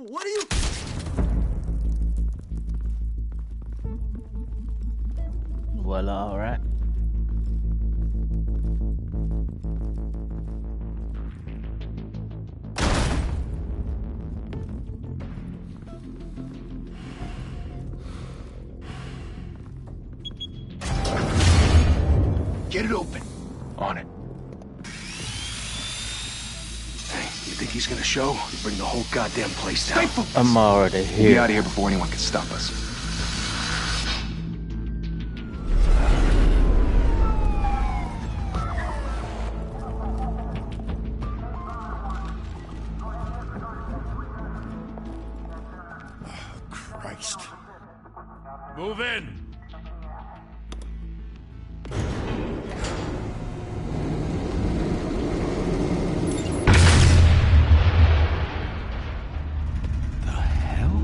What are you... Well, alright. Get it open. On it. Hey, you think he's gonna show? You bring the whole goddamn place down. I'm already We'll be here. out of here before anyone can stop us. Christ. Move in! The hell?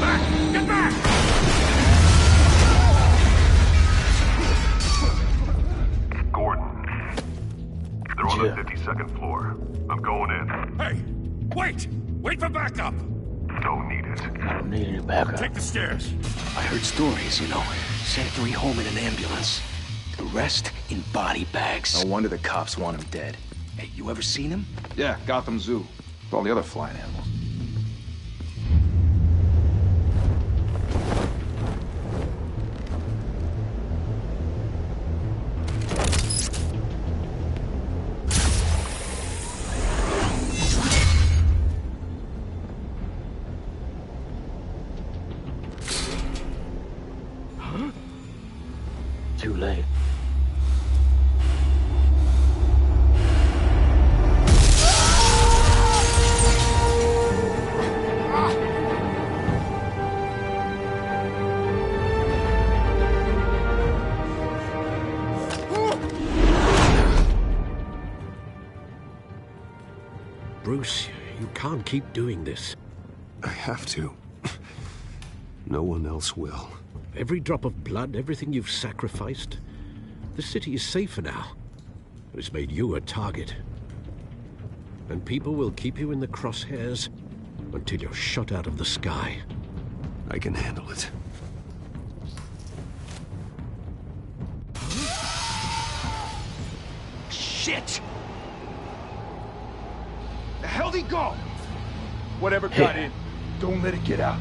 Back! Get back! Gordon. They're on the 52nd floor. I'm going in. Hey! Wait! Wait for backup! Don't need it. I don't need any backup. Take the stairs. I heard stories, you know. Sent 3 home in an ambulance. The rest in body bags. No wonder the cops want him dead. Hey, you ever seen him? Yeah, Gotham Zoo. With all the other flying animals. Too late. Bruce, you can't keep doing this. I have to. No one else will. Every drop of blood, everything you've sacrificed. The city is safer now. It's made you a target. And people will keep you in the crosshairs until you're shot out of the sky. I can handle it. Shit! The hell'd he go? Whatever got in, don't let it get out.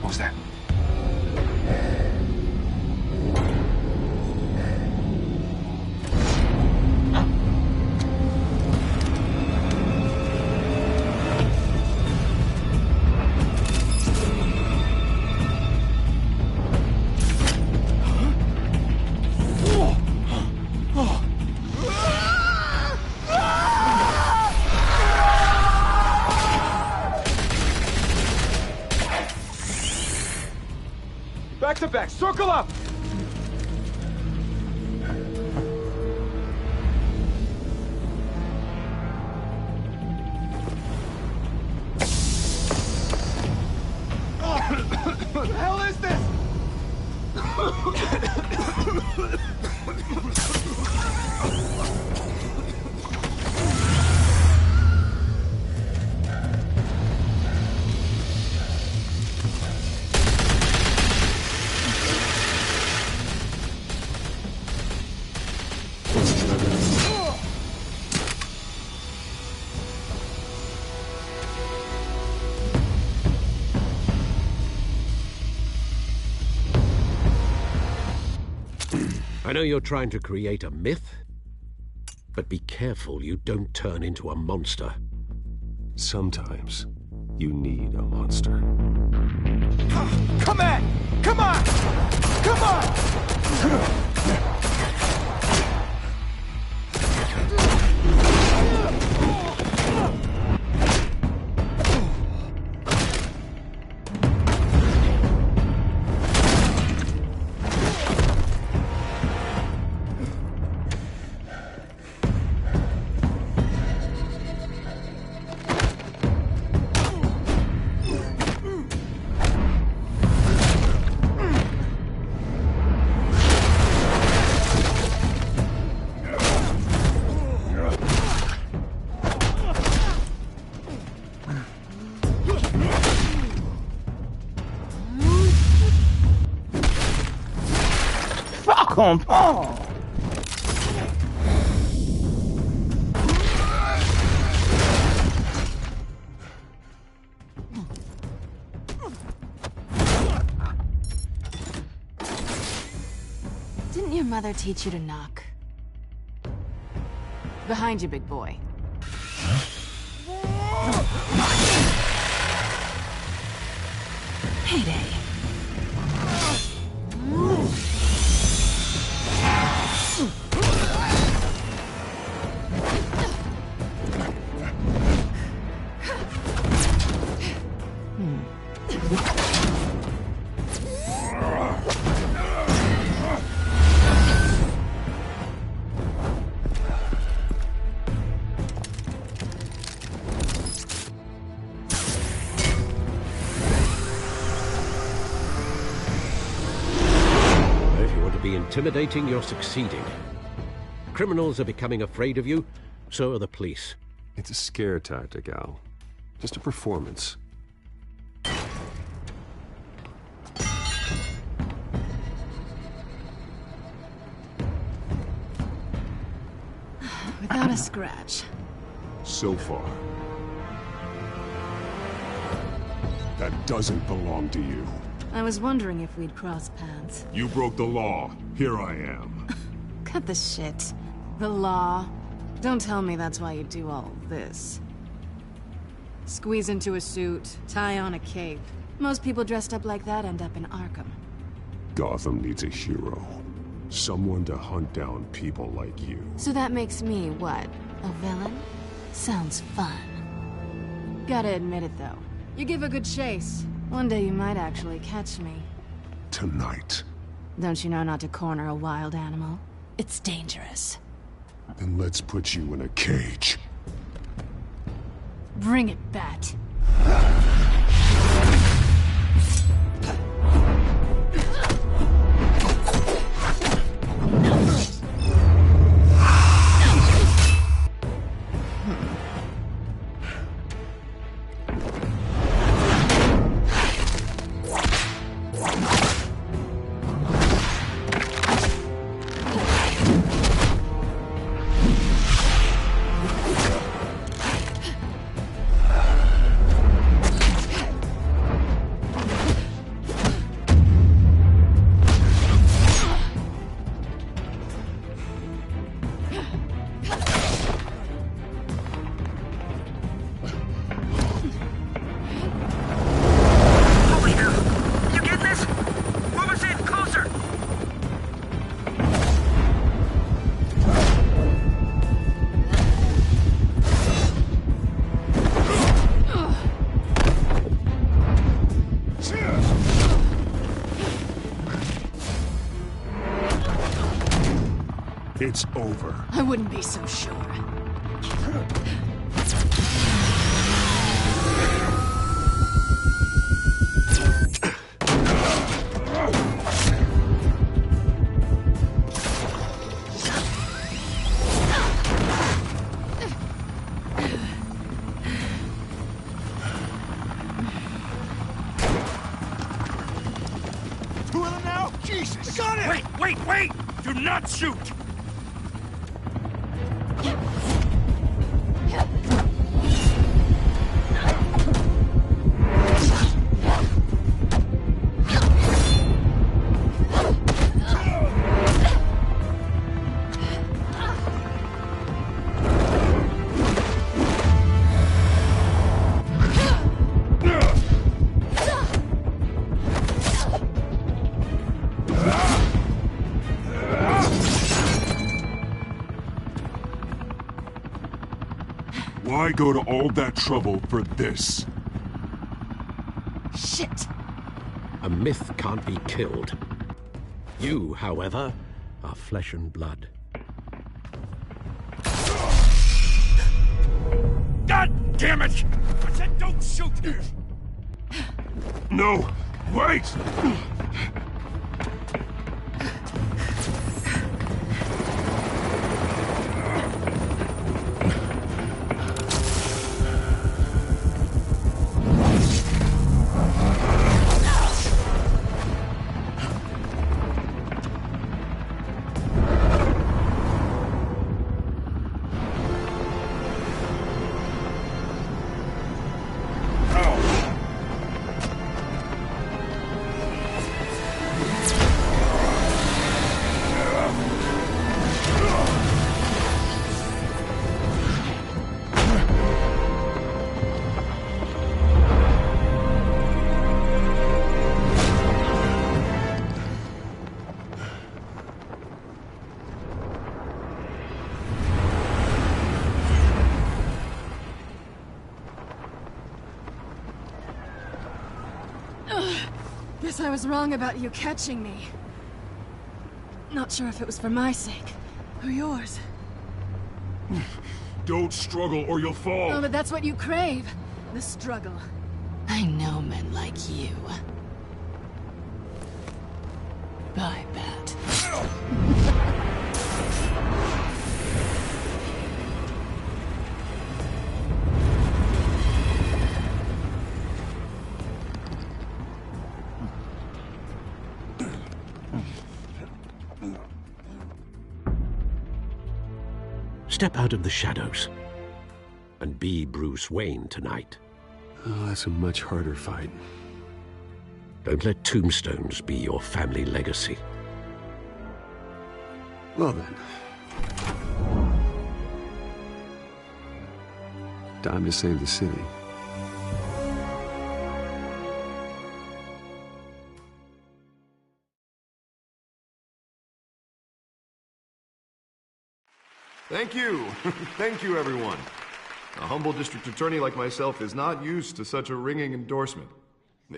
What was that? Back to back, circle up! What the hell is this? I know you're trying to create a myth, but be careful you don't turn into a monster. Sometimes you need a monster. Come on! Come on! Come on! comprends. Didn't your mother teach you to knock? Behind you, big boy. Heyday. Intimidating, you're succeeding. Criminals are becoming afraid of you, so are the police. It's a scare tactic, Al. Just a performance. Without a scratch. So far. That doesn't belong to you. I was wondering if we'd cross paths. You broke the law. Here I am. Cut the shit. The law. Don't tell me that's why you do all this. Squeeze into a suit, tie on a cape. Most people dressed up like that end up in Arkham. Gotham needs a hero. Someone to hunt down people like you. So that makes me, what, a villain? Sounds fun. Gotta admit it, though. You give a good chase. One day you might actually catch me. Tonight. Don't you know not to corner a wild animal? It's dangerous. Then let's put you in a cage. Bring it, Bat. It's over. I wouldn't be so sure. Two of them now? Jesus! Got it! Wait! Do not shoot! Why go to all that trouble for this? Shit! A myth can't be killed. You, however, are flesh and blood. God damn it! I said don't shoot! No! Wait! Guess I was wrong about you catching me. Not sure if it was for my sake, or yours. Don't struggle or you'll fall! Oh, but that's what you crave. The struggle. I know men like you. Bye, Bat. Step out of the shadows and be Bruce Wayne tonight. Oh, that's a much harder fight. Don't let tombstones be your family legacy. Well then. Time to save the city. Thank you. Thank you, everyone. A humble district attorney like myself is not used to such a ringing endorsement.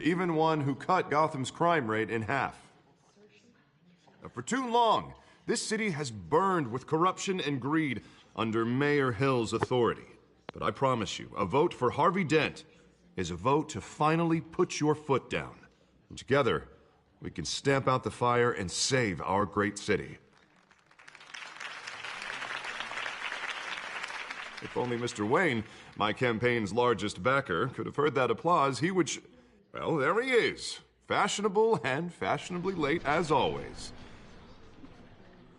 Even one who cut Gotham's crime rate in half. For too long, this city has burned with corruption and greed under Mayor Hill's authority. But I promise you, a vote for Harvey Dent is a vote to finally put your foot down. And together, we can stamp out the fire and save our great city. If only Mr. Wayne, my campaign's largest backer, could have heard that applause, he would well, there he is. Fashionable and fashionably late as always.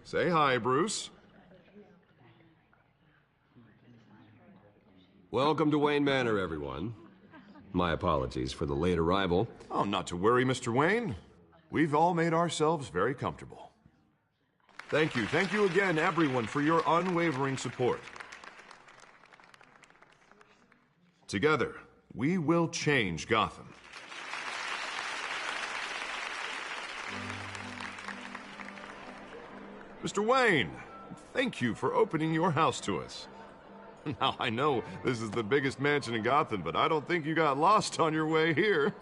Say hi, Bruce. Welcome to Wayne Manor, everyone. My apologies for the late arrival. Oh, not to worry, Mr. Wayne. We've all made ourselves very comfortable. Thank you again, everyone, for your unwavering support. Together, we will change Gotham. Mr. Wayne, thank you for opening your house to us. Now, I know this is the biggest mansion in Gotham, but I don't think you got lost on your way here.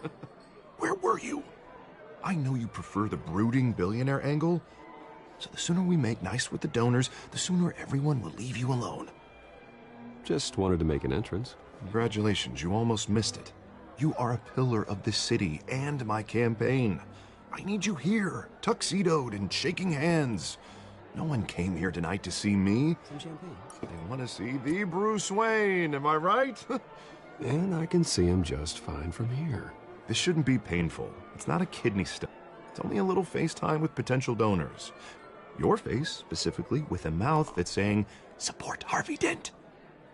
Where were you? I know you prefer the brooding billionaire angle, so the sooner we make nice with the donors, the sooner everyone will leave you alone. Just wanted to make an entrance. Congratulations, you almost missed it. You are a pillar of this city and my campaign. I need you here, tuxedoed and shaking hands. No one came here tonight to see me. Some champagne. They want to see the Bruce Wayne, am I right? And I can see him just fine from here. This shouldn't be painful. It's not a kidney stone. It's only a little FaceTime with potential donors. Your face, specifically, with a mouth that's saying, support Harvey Dent.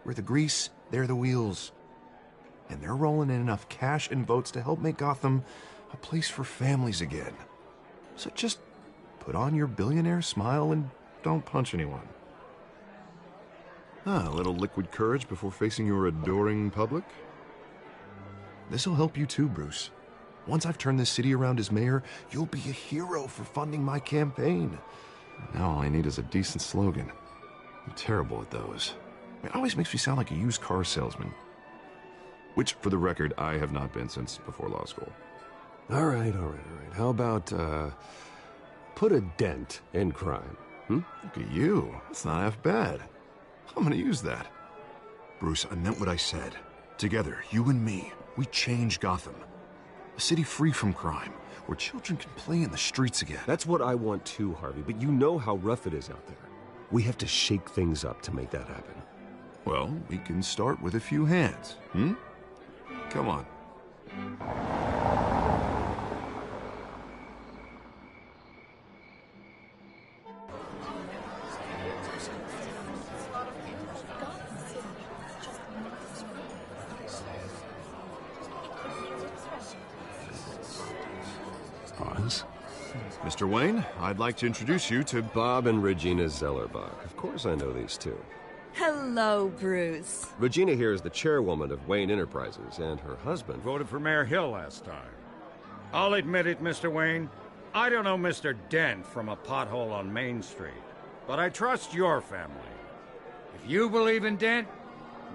We're the grease, they're the wheels. And they're rolling in enough cash and votes to help make Gotham a place for families again. So just put on your billionaire smile and don't punch anyone. A little liquid courage before facing your adoring public. This'll help you too, Bruce. Once I've turned this city around as mayor, you'll be a hero for funding my campaign. Now all I need is a decent slogan. I'm terrible at those. It always makes me sound like a used car salesman. Which, for the record, I have not been since before law school. All right. How about, put a dent in crime? Look at you. That's not half bad. I'm gonna use that. Bruce, I meant what I said. Together, you and me, we change Gotham. A city free from crime, where children can play in the streets again. That's what I want too, Harvey, but you know how rough it is out there. We have to shake things up to make that happen. Well, we can start with a few hands, Come on. Oz? Mr. Wayne, I'd like to introduce you to Bob and Regina Zellerbach. Of course I know these two. Hello, Bruce. Regina here is the chairwoman of Wayne Enterprises, and her husband Voted for Mayor Hill last time. I'll admit it, Mr. Wayne. I don't know Mr. Dent from a pothole on Main Street, but I trust your family. If you believe in Dent,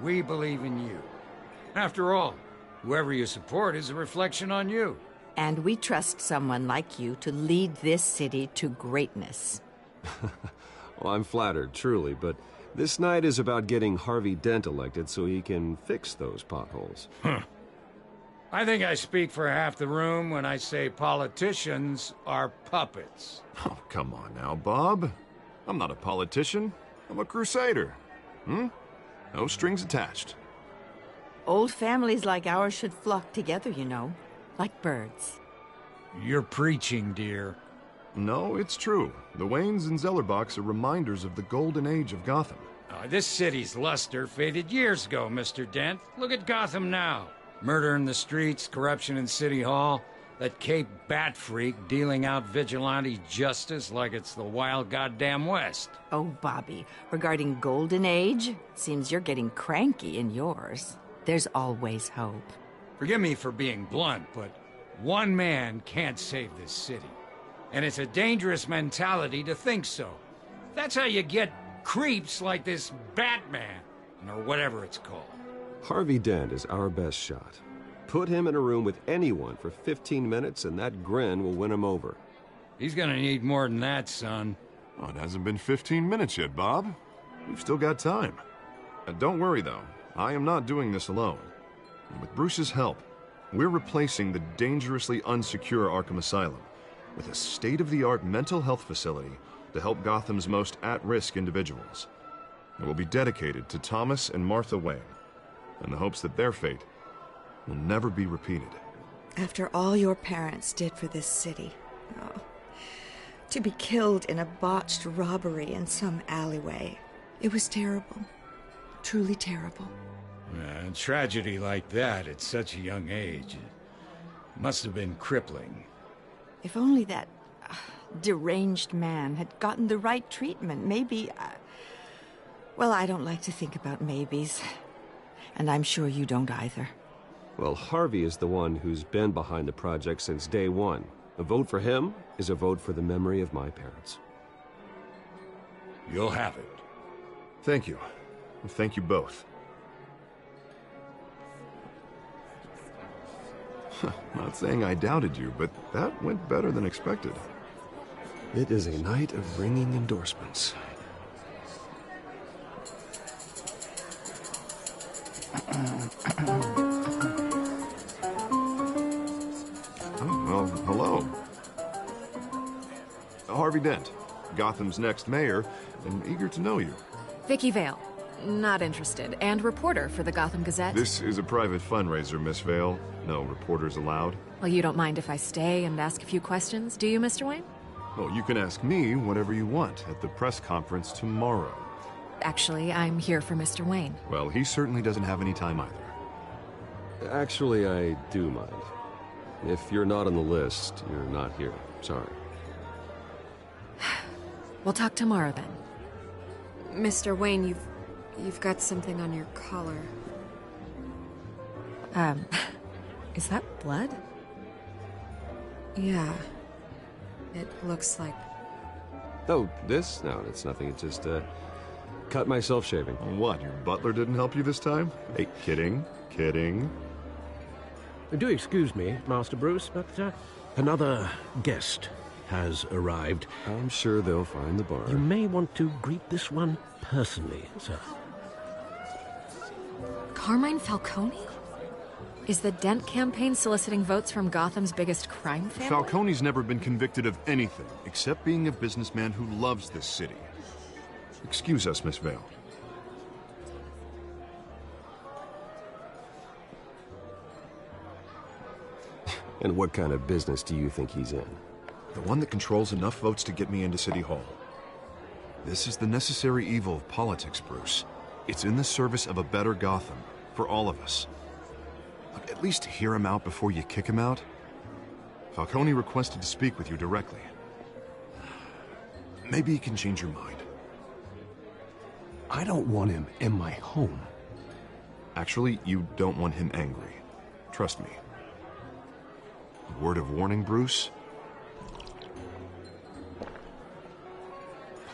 we believe in you. After all, whoever you support is a reflection on you. And we trust someone like you to lead this city to greatness. Well, I'm flattered, truly, but this night is about getting Harvey Dent elected so he can fix those potholes. I think I speak for half the room when I say politicians are puppets. Oh, come on now, Bob. I'm not a politician. I'm a crusader. No strings attached. Old families like ours should flock together, you know, like birds. You're preaching, dear. No, it's true. The Waynes and Zellerbachs are reminders of the golden age of Gotham. This city's luster faded years ago, Mr. Dent. Look at Gotham now. Murder in the streets, corruption in City Hall, that Cape Bat freak dealing out vigilante justice like it's the wild goddamn West. Oh, Bobby, regarding Golden Age, seems you're getting cranky in yours. There's always hope. Forgive me for being blunt, but one man can't save this city. And it's a dangerous mentality to think so. That's how you get creeps like this Batman, or whatever it's called. Harvey Dent is our best shot. Put him in a room with anyone for 15 minutes and that grin will win him over. He's gonna need more than that, son. Oh, it hasn't been 15 minutes yet, Bob. We've still got time. Don't worry, though. I am not doing this alone. And with Bruce's help, we're replacing the dangerously unsecure Arkham Asylum with a state-of-the-art mental health facility to help Gotham's most at-risk individuals. It will be dedicated to Thomas and Martha Wayne, in the hopes that their fate will never be repeated. After all your parents did for this city, to be killed in a botched robbery in some alleyway, it was terrible. Truly terrible. A tragedy like that at such a young age must have been crippling. If only that deranged man had gotten the right treatment, maybe... well, I don't like to think about maybes. And I'm sure you don't either. Well, Harvey is the one who's been behind the project since day one. A vote for him is a vote for the memory of my parents. You'll have it. Thank you. Thank you both. Not saying I doubted you, but that went better than expected. It is a night of ringing endorsements. Well, hello. Harvey Dent, Gotham's next mayor, and eager to know you. Vicky Vale. Not interested. And reporter for the Gotham Gazette. This is a private fundraiser, Miss Vale. No reporters allowed. Well, you don't mind if I stay and ask a few questions, do you, Mr. Wayne? Well, you can ask me whatever you want at the press conference tomorrow. Actually, I'm here for Mr. Wayne. Well, he certainly doesn't have any time either. Actually, I do mind. If you're not on the list, you're not here. Sorry. We'll talk tomorrow, then. Mr. Wayne, you've got something on your collar. Is that blood? Yeah. It looks like... Oh, this? No, it's nothing. It's just, cut myself shaving. What, your butler didn't help you this time? Hey, kidding. Do excuse me, Master Bruce, but another guest has arrived. I'm sure they'll find the bar. You may want to greet this one personally, sir. Carmine Falcone? Is the Dent campaign soliciting votes from Gotham's biggest crime family? Falcone's never been convicted of anything except being a businessman who loves this city. Excuse us, Miss Vale. And what kind of business do you think he's in? The one that controls enough votes to get me into City Hall. This is the necessary evil of politics, Bruce. It's in the service of a better Gotham, for all of us. Look, at least hear him out before you kick him out. Falcone requested to speak with you directly. Maybe he can change your mind. I don't want him in my home. Actually, you don't want him angry. Trust me. A word of warning, Bruce.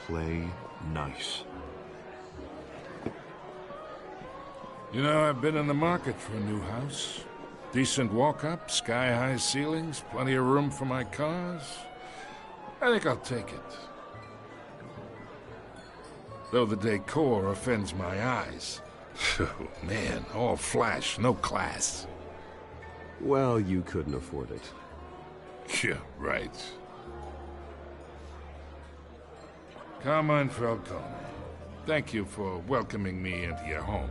Play nice. You know, I've been in the market for a new house. Decent walk-up, sky-high ceilings, plenty of room for my cars. I think I'll take it. Though the decor offends my eyes. Oh, man, all flash, no class. Well, you couldn't afford it. Yeah, right. Carmine Falcone, thank you for welcoming me into your home.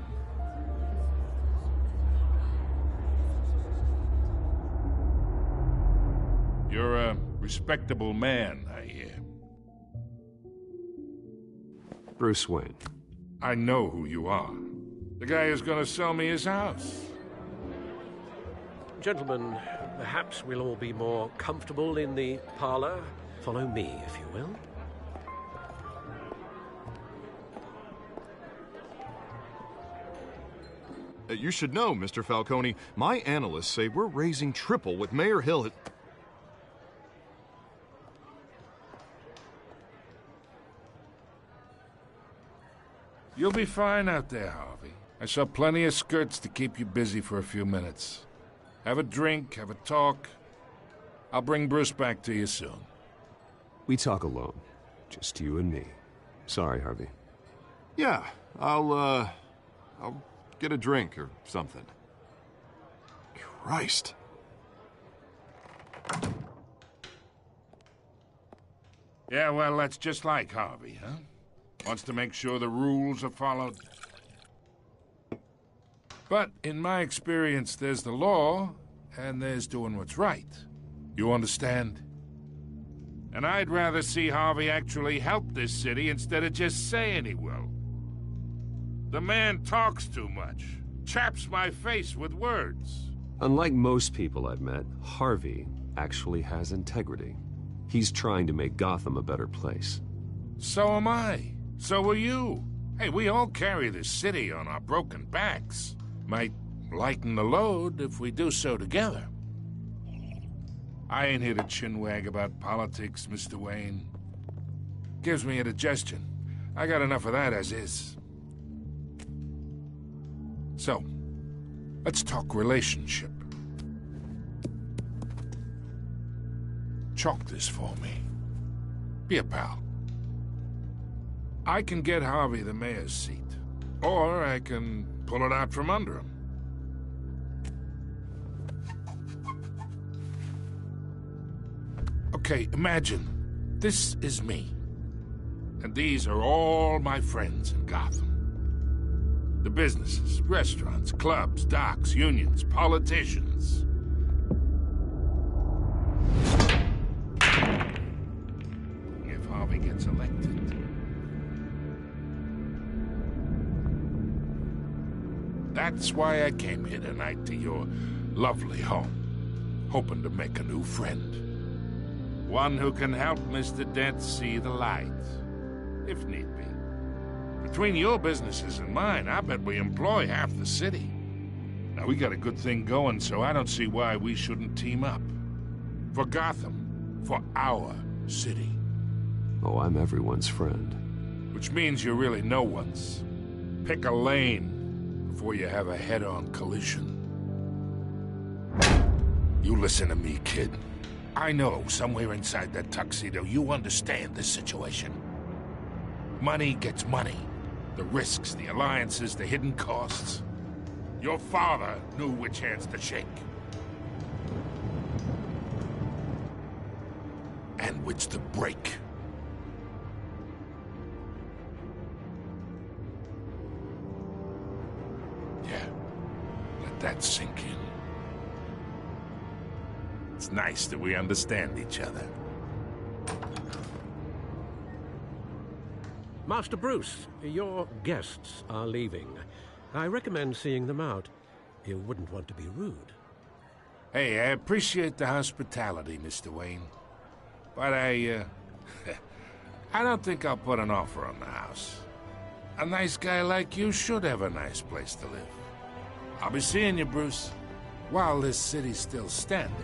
You're a respectable man, I hear. Bruce Wayne. I know who you are. The guy who's gonna sell me his house. Gentlemen, perhaps we'll all be more comfortable in the parlor. Follow me, if you will. You should know, Mr. Falcone, my analysts say we're raising triple with Mayor Hill. You'll be fine out there, Harvey. I saw plenty of skirts to keep you busy for a few minutes. Have a drink, have a talk. I'll bring Bruce back to you soon. We talk alone. Just you and me. Sorry, Harvey. Yeah, I'll get a drink or something. Christ. Yeah, well, that's just like Harvey, huh? Wants to make sure the rules are followed. But in my experience, there's the law, and there's doing what's right. You understand? And I'd rather see Harvey actually help this city instead of just saying he will. The man talks too much, chaps my face with words. Unlike most people I've met, Harvey actually has integrity. He's trying to make Gotham a better place. So am I. So are you. Hey, we all carry this city on our broken backs. Might lighten the load if we do so together. I ain't here to chinwag about politics, Mr. Wayne. Gives me indigestion. I got enough of that as is. So, let's talk relationship. Chalk this for me. Be a pal. I can get Harvey the mayor's seat, or I can pull it out from under him. Okay, imagine this is me, and these are all my friends in Gotham. The businesses, restaurants, clubs, docks, unions, politicians. If Harvey gets elected. That's why I came here tonight to your lovely home, hoping to make a new friend. One who can help Mr. Dent see the light, if need be. Between your businesses and mine, I bet we employ half the city. Now, we got a good thing going, so I don't see why we shouldn't team up. For Gotham, for our city. Oh, I'm everyone's friend. Which means you're really no one's. Pick a lane before you have a head-on collision. You listen to me, kid. I know somewhere inside that tuxedo you understand this situation. Money gets money. The risks, the alliances, the hidden costs. Your father knew which hands to shake. And which to break. Yeah, let that sink in. It's nice that we understand each other. Master Bruce, your guests are leaving. I recommend seeing them out. You wouldn't want to be rude. Hey, I appreciate the hospitality, Mr. Wayne. But I don't think I'll put an offer on the house. A nice guy like you should have a nice place to live. I'll be seeing you, Bruce, while this city's still standing.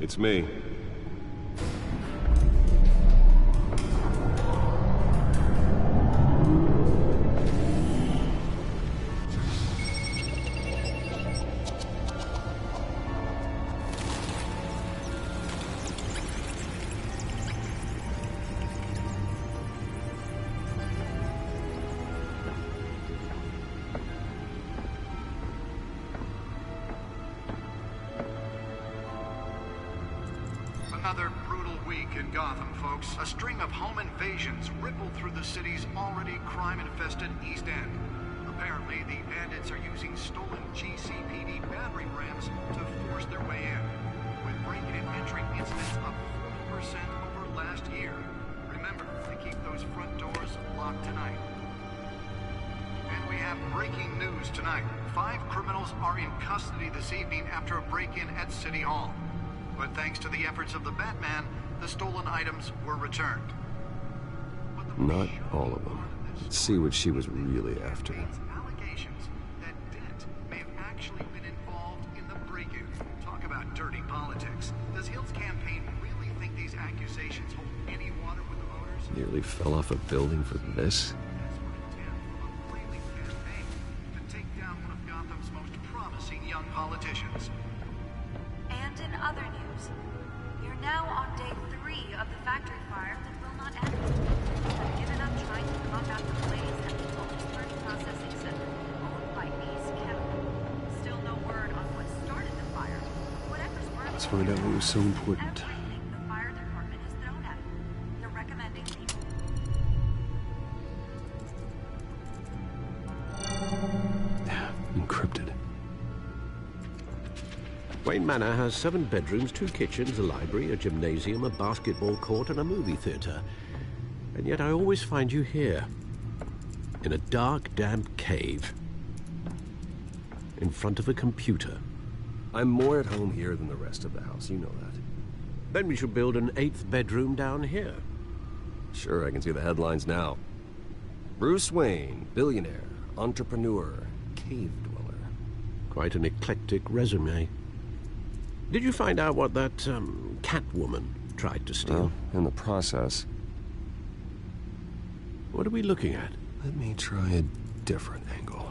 It's me. Another brutal week in Gotham, folks. A string of home invasions rippled through the city's already crime-infested East End. Apparently, the bandits are using stolen GCPD battering rams to force their way in, with break-in and entry incidents up 40% over last year. Remember to keep those front doors locked tonight. And we have breaking news tonight. 5 criminals are in custody this evening after a break-in at City Hall. But thanks to the efforts of the Batman, the stolen items were returned. Not all of them. Let's see what she was really after. Allegations that Dent may have actually been involved in the break-in. Talk about dirty politics. Does Hill's campaign really think these accusations hold any water with the voters? Nearly fell off a building for this? To take down one of Gotham's most promising young politicians. And in other news, you're now on day 3 of the factory fire that will not end. You've given up trying to combat the blaze at the Multisburg Processing Center, owned by Ace Chemical. Still no word on what started the fire. Whatever's worth, Let's find out what was so important. everything the fire department has thrown at it. They're recommending people. Encrypted. Wayne Manor has 7 bedrooms, 2 kitchens, a library, a gymnasium, a basketball court, and a movie theater. And yet I always find you here, in a dark, damp cave, in front of a computer. I'm more at home here than the rest of the house, you know that. Then we should build an 8th bedroom down here. Sure, I can see the headlines now. Bruce Wayne, billionaire, entrepreneur, cave dweller. Quite an eclectic resume. Did you find out what that, Catwoman tried to steal? In the process. What are we looking at? Let me try a different angle.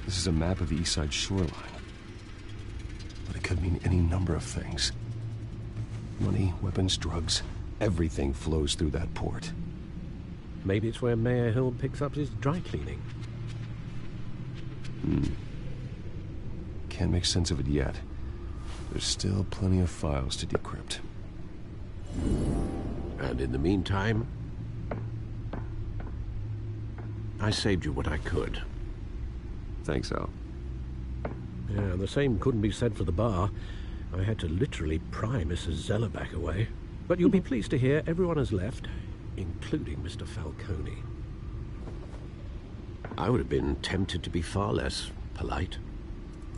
This is a map of the East Side shoreline. But it could mean any number of things. Money, weapons, drugs, everything flows through that port. Maybe it's where Mayor Hill picks up his dry cleaning. Can't make sense of it yet. There's still plenty of files to decrypt. And in the meantime, I saved you what I could. Thanks, Al. Yeah, the same couldn't be said for the bar. I had to literally pry Mrs. Zellerback away. But you'll be pleased to hear everyone has left, including Mr. Falcone. I would have been tempted to be far less polite.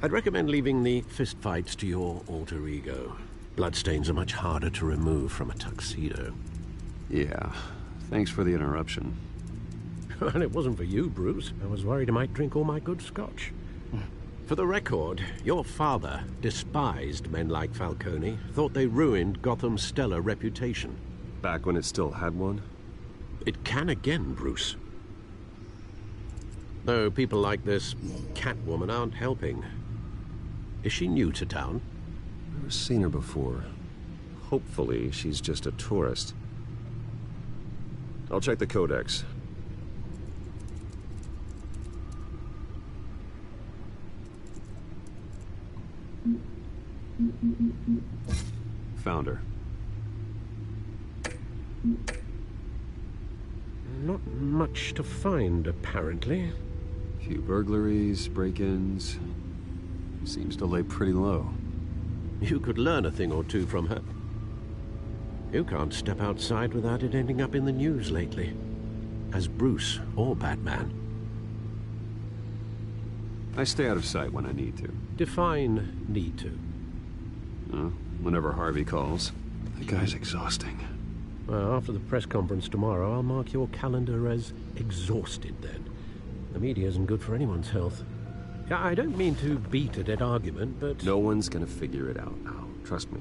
I'd recommend leaving the fistfights to your alter ego. Bloodstains are much harder to remove from a tuxedo. Yeah, thanks for the interruption. And it wasn't for you, Bruce. I was worried I might drink all my good scotch. For the record, your father despised men like Falcone, thought they ruined Gotham's stellar reputation. Back when it still had one? It can again, Bruce. Though people like this Catwoman aren't helping. Is she new to town? Never seen her before. Hopefully, she's just a tourist. I'll check the codex. Found her. Not much to find, apparently. Few burglaries, break-ins. Seems to lay pretty low. You could learn a thing or two from her. You can't step outside without it ending up in the news lately. As Bruce or Batman. I stay out of sight when I need to. Define need to. Whenever Harvey calls. That guy's exhausting. Well, after the press conference tomorrow, I'll mark your calendar as exhausted then. The media isn't good for anyone's health. I don't mean to beat a dead argument, but... No one's gonna figure it out now. Trust me.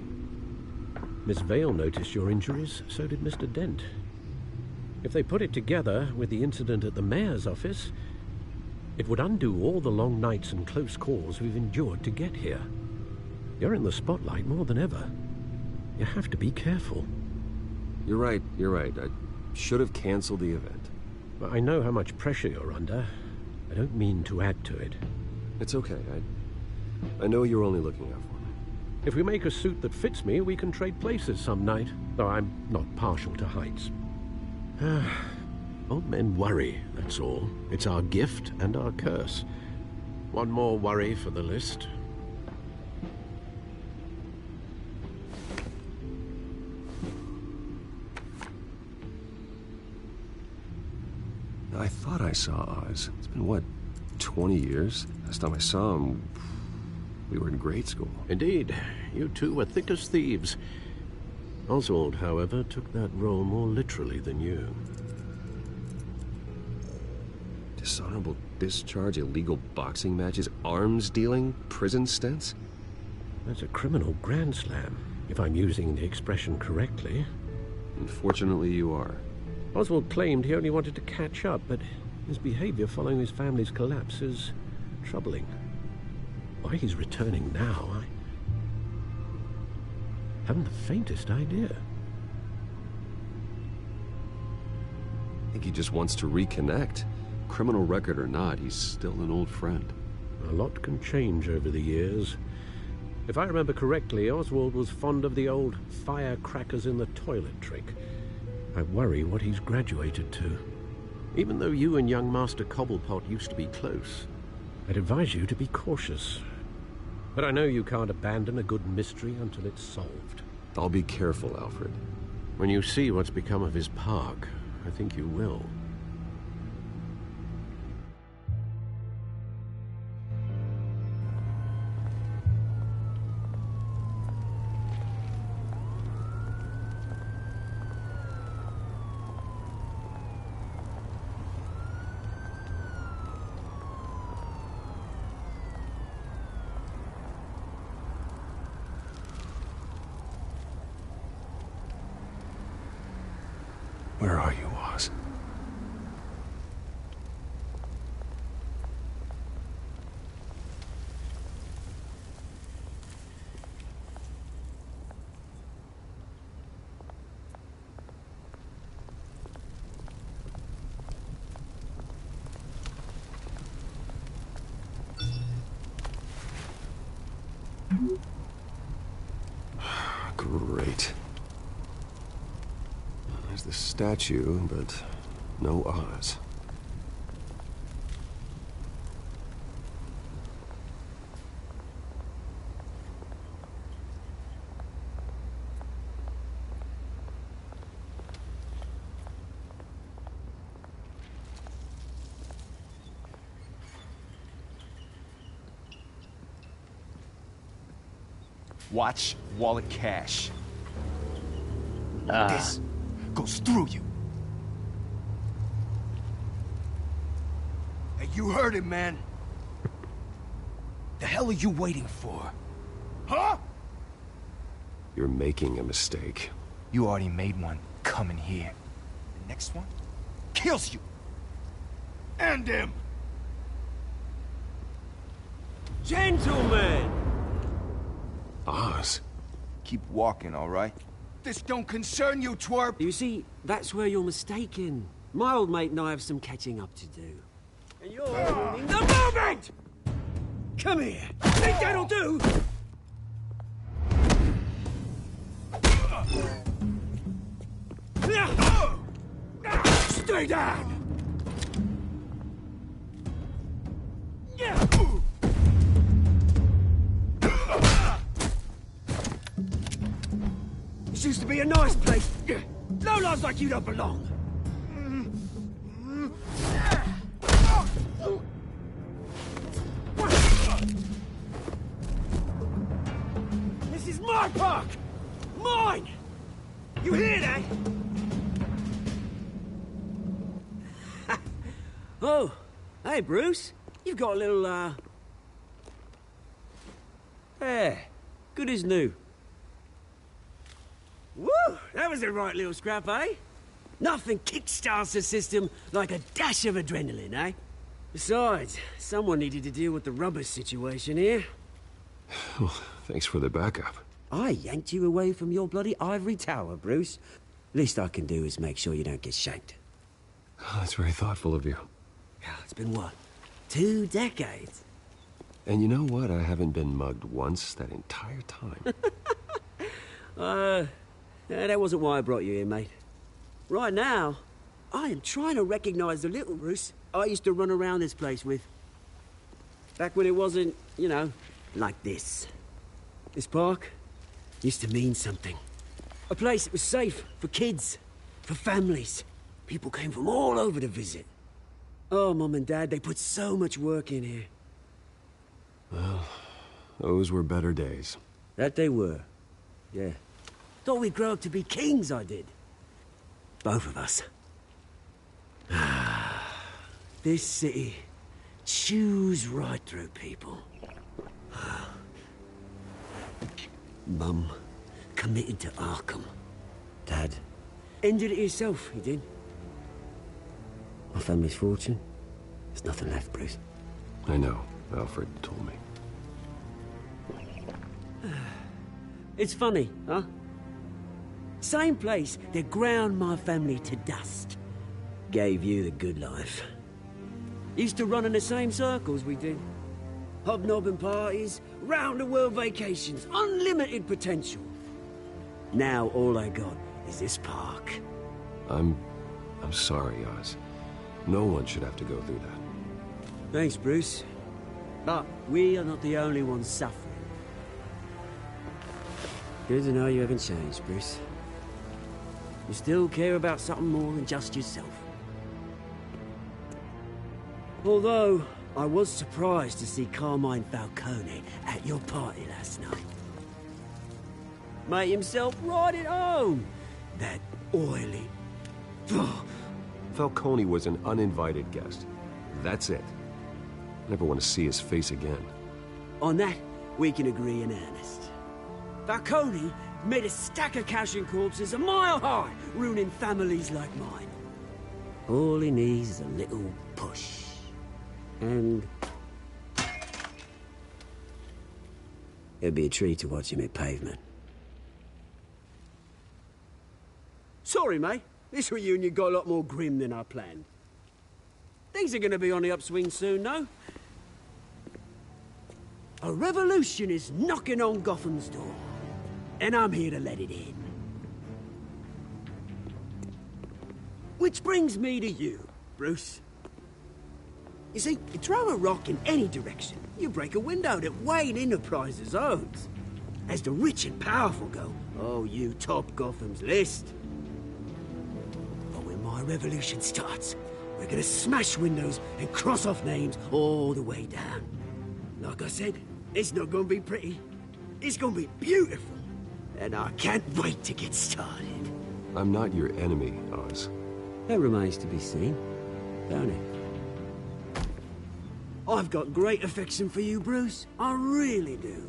Miss Vale noticed your injuries, so did Mr. Dent. If they put it together with the incident at the mayor's office, it would undo all the long nights and close calls we've endured to get here. You're in the spotlight more than ever. You have to be careful. You're right. I should have canceled the event. I know how much pressure you're under. I don't mean to add to it. It's okay. I know you're only looking out for me. If we make a suit that fits me, we can trade places some night. Though I'm not partial to heights. Old men worry, that's all. It's our gift and our curse. One more worry for the list. I thought I saw Oz. It's been, what, 20 years? Last time I saw him, we were in grade school. Indeed. You two were thick as thieves. Oswald, however, took that role more literally than you. Dishonorable discharge, illegal boxing matches, arms dealing, prison stints? That's a criminal grand slam, if I'm using the expression correctly. Unfortunately, you are. Oswald claimed he only wanted to catch up, but his behavior following his family's collapse is troubling. Why he's returning now, I haven't the faintest idea. I think he just wants to reconnect. Criminal record or not, he's still an old friend. A lot can change over the years. If I remember correctly, Oswald was fond of the old firecrackers in the toilet trick. I worry what he's graduated to. Even though you and young Master Cobblepot used to be close, I'd advise you to be cautious. But I know you can't abandon a good mystery until it's solved. I'll be careful, Alfred. When you see what's become of his park, I think you will. Where are you, Oz? Great. There's the statue, but no Oz. Watch wallet cash. This goes through you. Hey, you heard it, man. The hell are you waiting for? Huh? You're making a mistake. You already made one coming here. The next one kills you. And him. Gentlemen! Oz. Keep walking, all right? This don't concern you, twerp! You see, that's where you're mistaken. My old mate and I have some catching up to do. And you're ruining the moment! Come here! Think that'll do? Stay down! a nice place. No lives like you don't belong. This is my park! Mine! You hear that? Oh, hey, Bruce. You've got a little, Yeah, good as new. Woo! That was a right little scrap, eh? Nothing kickstarts the system like a dash of adrenaline, eh? Besides, someone needed to deal with the rubber situation here. Well, thanks for the backup. I yanked you away from your bloody ivory tower, Bruce. Least I can do is make sure you don't get shanked. Oh, that's very thoughtful of you. It's been what? 2 decades? And you know what? I haven't been mugged once that entire time. That wasn't why I brought you here, mate. Right now, I am trying to recognize the little Bruce I used to run around this place with. Back when it wasn't, you know, like this. This park used to mean something. A place that was safe for kids, for families. People came from all over to visit. Oh, Mum and Dad, they put so much work in here. Well, those were better days. That they were. Yeah. Thought we'd grow up to be kings, I did. Both of us. This city chews right through people. Mum committed to Arkham. Dad ended it himself, he did. My family's fortune, there's nothing left, Bruce. I know. Alfred told me. It's funny, huh? Same place that ground my family to dust. Gave you the good life. Used to run in the same circles we did. Hobnobbing parties, round-the-world vacations, unlimited potential. Now all I got is this park. I'm sorry, Oz. No one should have to go through that. Thanks, Bruce. But we are not the only ones suffering. Good to know you haven't changed, Bruce. You still care about something more than just yourself. Although, I was surprised to see Carmine Falcone at your party last night. Made himself right at home. That oily... Falcone was an uninvited guest. That's it. Never want to see his face again. On that, we can agree in earnest. Falcone made a stack of cash and corpses a mile high, ruining families like mine. All he needs is a little push. And... it'd be a treat to watch him hit pavement. Sorry, mate. This reunion got a lot more grim than I planned. Things are gonna be on the upswing soon, no? A revolution is knocking on Gotham's door. And I'm here to let it in. Which brings me to you, Bruce. You see, you throw a rock in any direction, you break a window that Wayne Enterprises owns. As the rich and powerful go, oh, you top Gotham's list. But when my revolution starts, we're gonna smash windows and cross off names all the way down. Like I said, it's not gonna be pretty. It's gonna be beautiful. And I can't wait to get started. I'm not your enemy, Oz. That remains to be seen, don't it? I've got great affection for you, Bruce. I really do.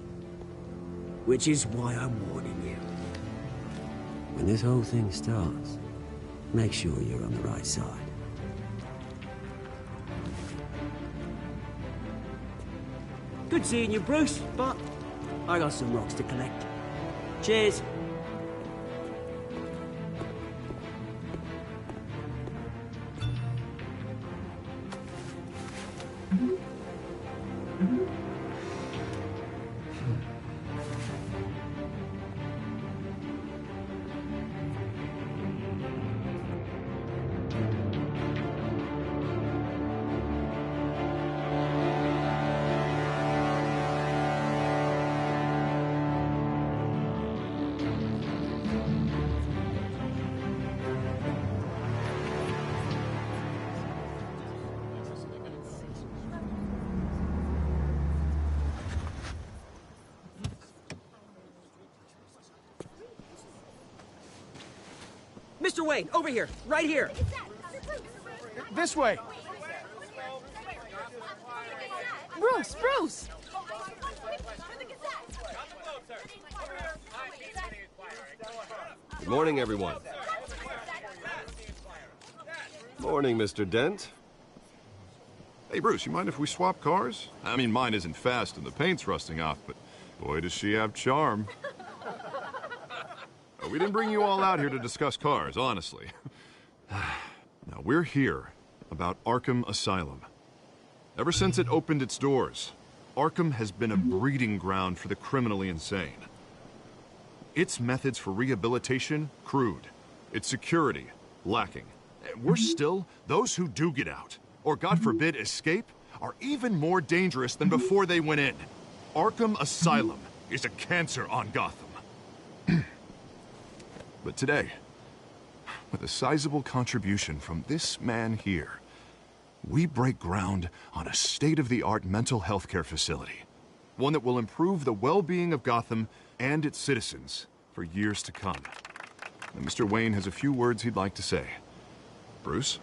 Which is why I'm warning you. When this whole thing starts, make sure you're on the right side. Good seeing you, Bruce, but I got some rocks to collect. Cheers. Mr. Wayne, over here, right here. This way. Bruce, Bruce! Good morning, everyone. Morning, Mr. Dent. Hey, Bruce, you mind if we swap cars? I mean, mine isn't fast and the paint's rusting off, but boy, does she have charm. We didn't bring you all out here to discuss cars, honestly. Now, we're here about Arkham Asylum. Ever since it opened its doors, Arkham has been a breeding ground for the criminally insane. Its methods for rehabilitation, crude. Its security, lacking. Worse still, those who do get out, or God forbid escape, are even more dangerous than before they went in. Arkham Asylum is a cancer on Gotham. But today, with a sizable contribution from this man here, we break ground on a state-of-the-art mental health care facility. One that will improve the well-being of Gotham and its citizens for years to come. And Mr. Wayne has a few words he'd like to say. Bruce?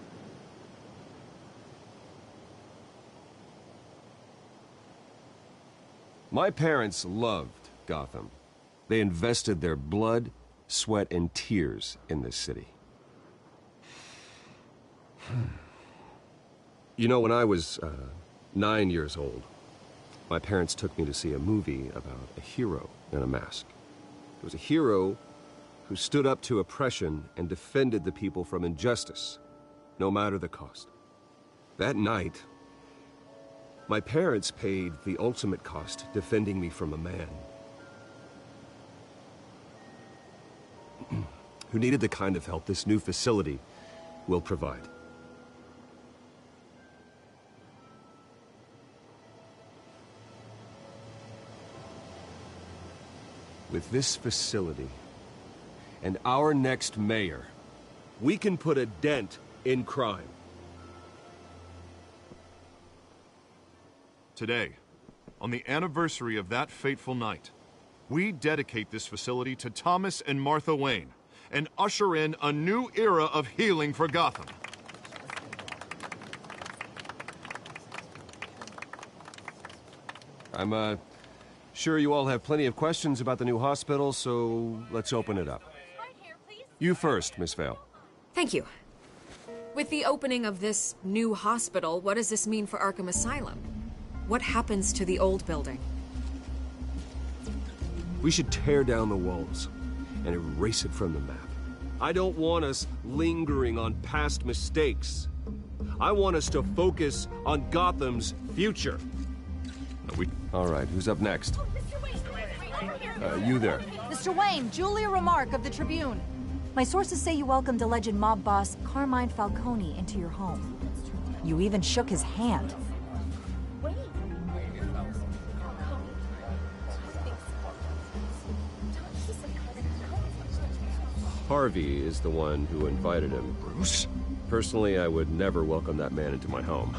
My parents loved Gotham. They invested their blood, sweat, and tears in this city. You know, when I was 9 years old, my parents took me to see a movie about a hero in a mask. It was a hero who stood up to oppression and defended the people from injustice, no matter the cost. That night, my parents paid the ultimate cost defending me from a man who needed the kind of help this new facility will provide. With this facility and our next mayor, we can put a dent in crime. Today, on the anniversary of that fateful night, we dedicate this facility to Thomas and Martha Wayne and usher in a new era of healing for Gotham. I'm sure you all have plenty of questions about the new hospital, so let's open it up. You first, Miss Vale. Thank you. With the opening of this new hospital, what does this mean for Arkham Asylum? What happens to the old building? We should tear down the walls and erase it from the map. I don't want us lingering on past mistakes. I want us to focus on Gotham's future. All right, who's up next? You there. Mr. Wayne, Julia Remark of the Tribune. My sources say you welcomed alleged mob boss Carmine Falcone into your home. You even shook his hand. Harvey is the one who invited him. Bruce? Personally, I would never welcome that man into my home.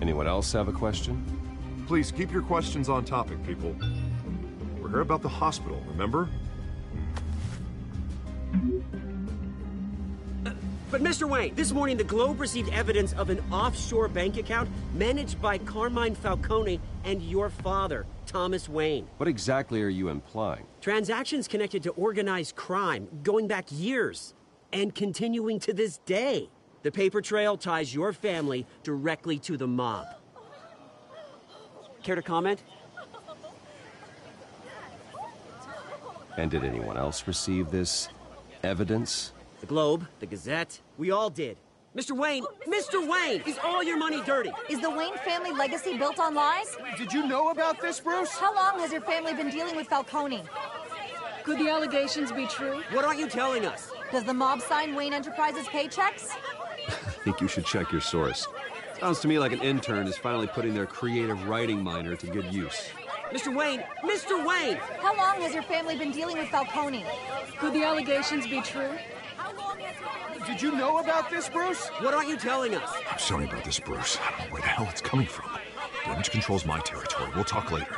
Anyone else have a question? Please keep your questions on topic, people. We're here about the hospital, remember? But Mr. Wayne, this morning the Globe received evidence of an offshore bank account managed by Carmine Falcone and your father, Thomas Wayne. What exactly are you implying? Transactions connected to organized crime going back years and continuing to this day. The paper trail ties your family directly to the mob. Care to comment? And did anyone else receive this evidence? The Globe, the Gazette, we all did. Mr. Wayne, is all your money dirty? Is the Wayne family legacy built on lies? Did you know about this, Bruce? How long has your family been dealing with Falcone? Could the allegations be true? What aren't you telling us? Does the mob sign Wayne Enterprises paychecks? I think you should check your source. Sounds to me like an intern is finally putting their creative writing minor to good use. Mr. Wayne! How long has your family been dealing with Falcone? Could the allegations be true? Did you know about this, Bruce? What aren't you telling us? I'm sorry about this, Bruce. I don't know where the hell it's coming from. Damage control's my territory. We'll talk later.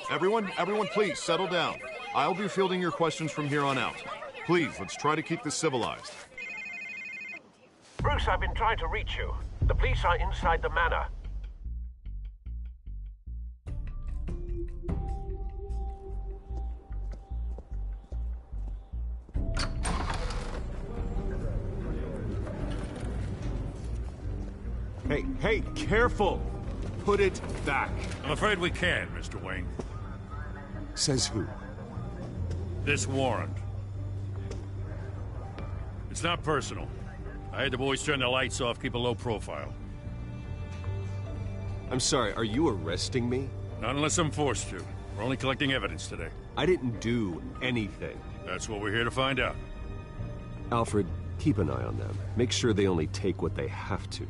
Everyone, please, settle down. I'll be fielding your questions from here on out. Please, let's try to keep this civilized. Bruce, I've been trying to reach you. The police are inside the manor. Hey, careful! Put it back. I'm afraid we can, Mr. Wayne. Says who? This warrant. It's not personal. I had the boys turn the lights off, keep a low profile. I'm sorry, are you arresting me? Not unless I'm forced to. We're only collecting evidence today. I didn't do anything. That's what we're here to find out. Alfred, keep an eye on them. Make sure they only take what they have to.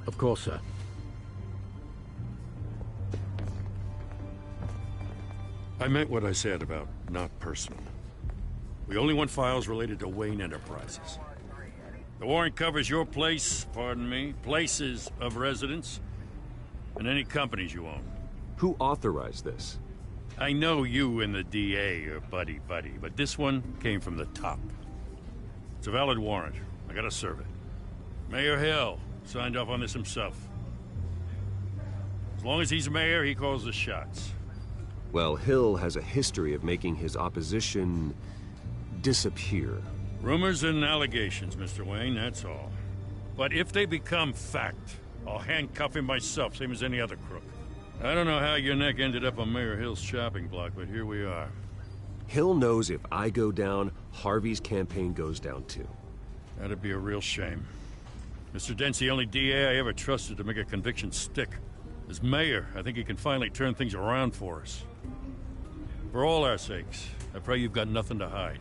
Of course, sir. I meant what I said about not personal. We only want files related to Wayne Enterprises. The warrant covers your place, pardon me, places of residence, and any companies you own. Who authorized this? I know you and the DA are buddy-buddy, but this one came from the top. It's a valid warrant. I gotta serve it. Mayor Hill signed off on this himself. As long as he's mayor, he calls the shots. Well, Hill has a history of making his opposition disappear. Rumors and allegations, Mr. Wayne, that's all. But if they become fact, I'll handcuff him myself, same as any other crook. I don't know how your neck ended up on Mayor Hill's shopping block, but here we are. Hill knows if I go down, Harvey's campaign goes down too. That'd be a real shame. Mr. Dent's the only DA I ever trusted to make a conviction stick. As mayor, I think he can finally turn things around for us. For all our sakes, I pray you've got nothing to hide.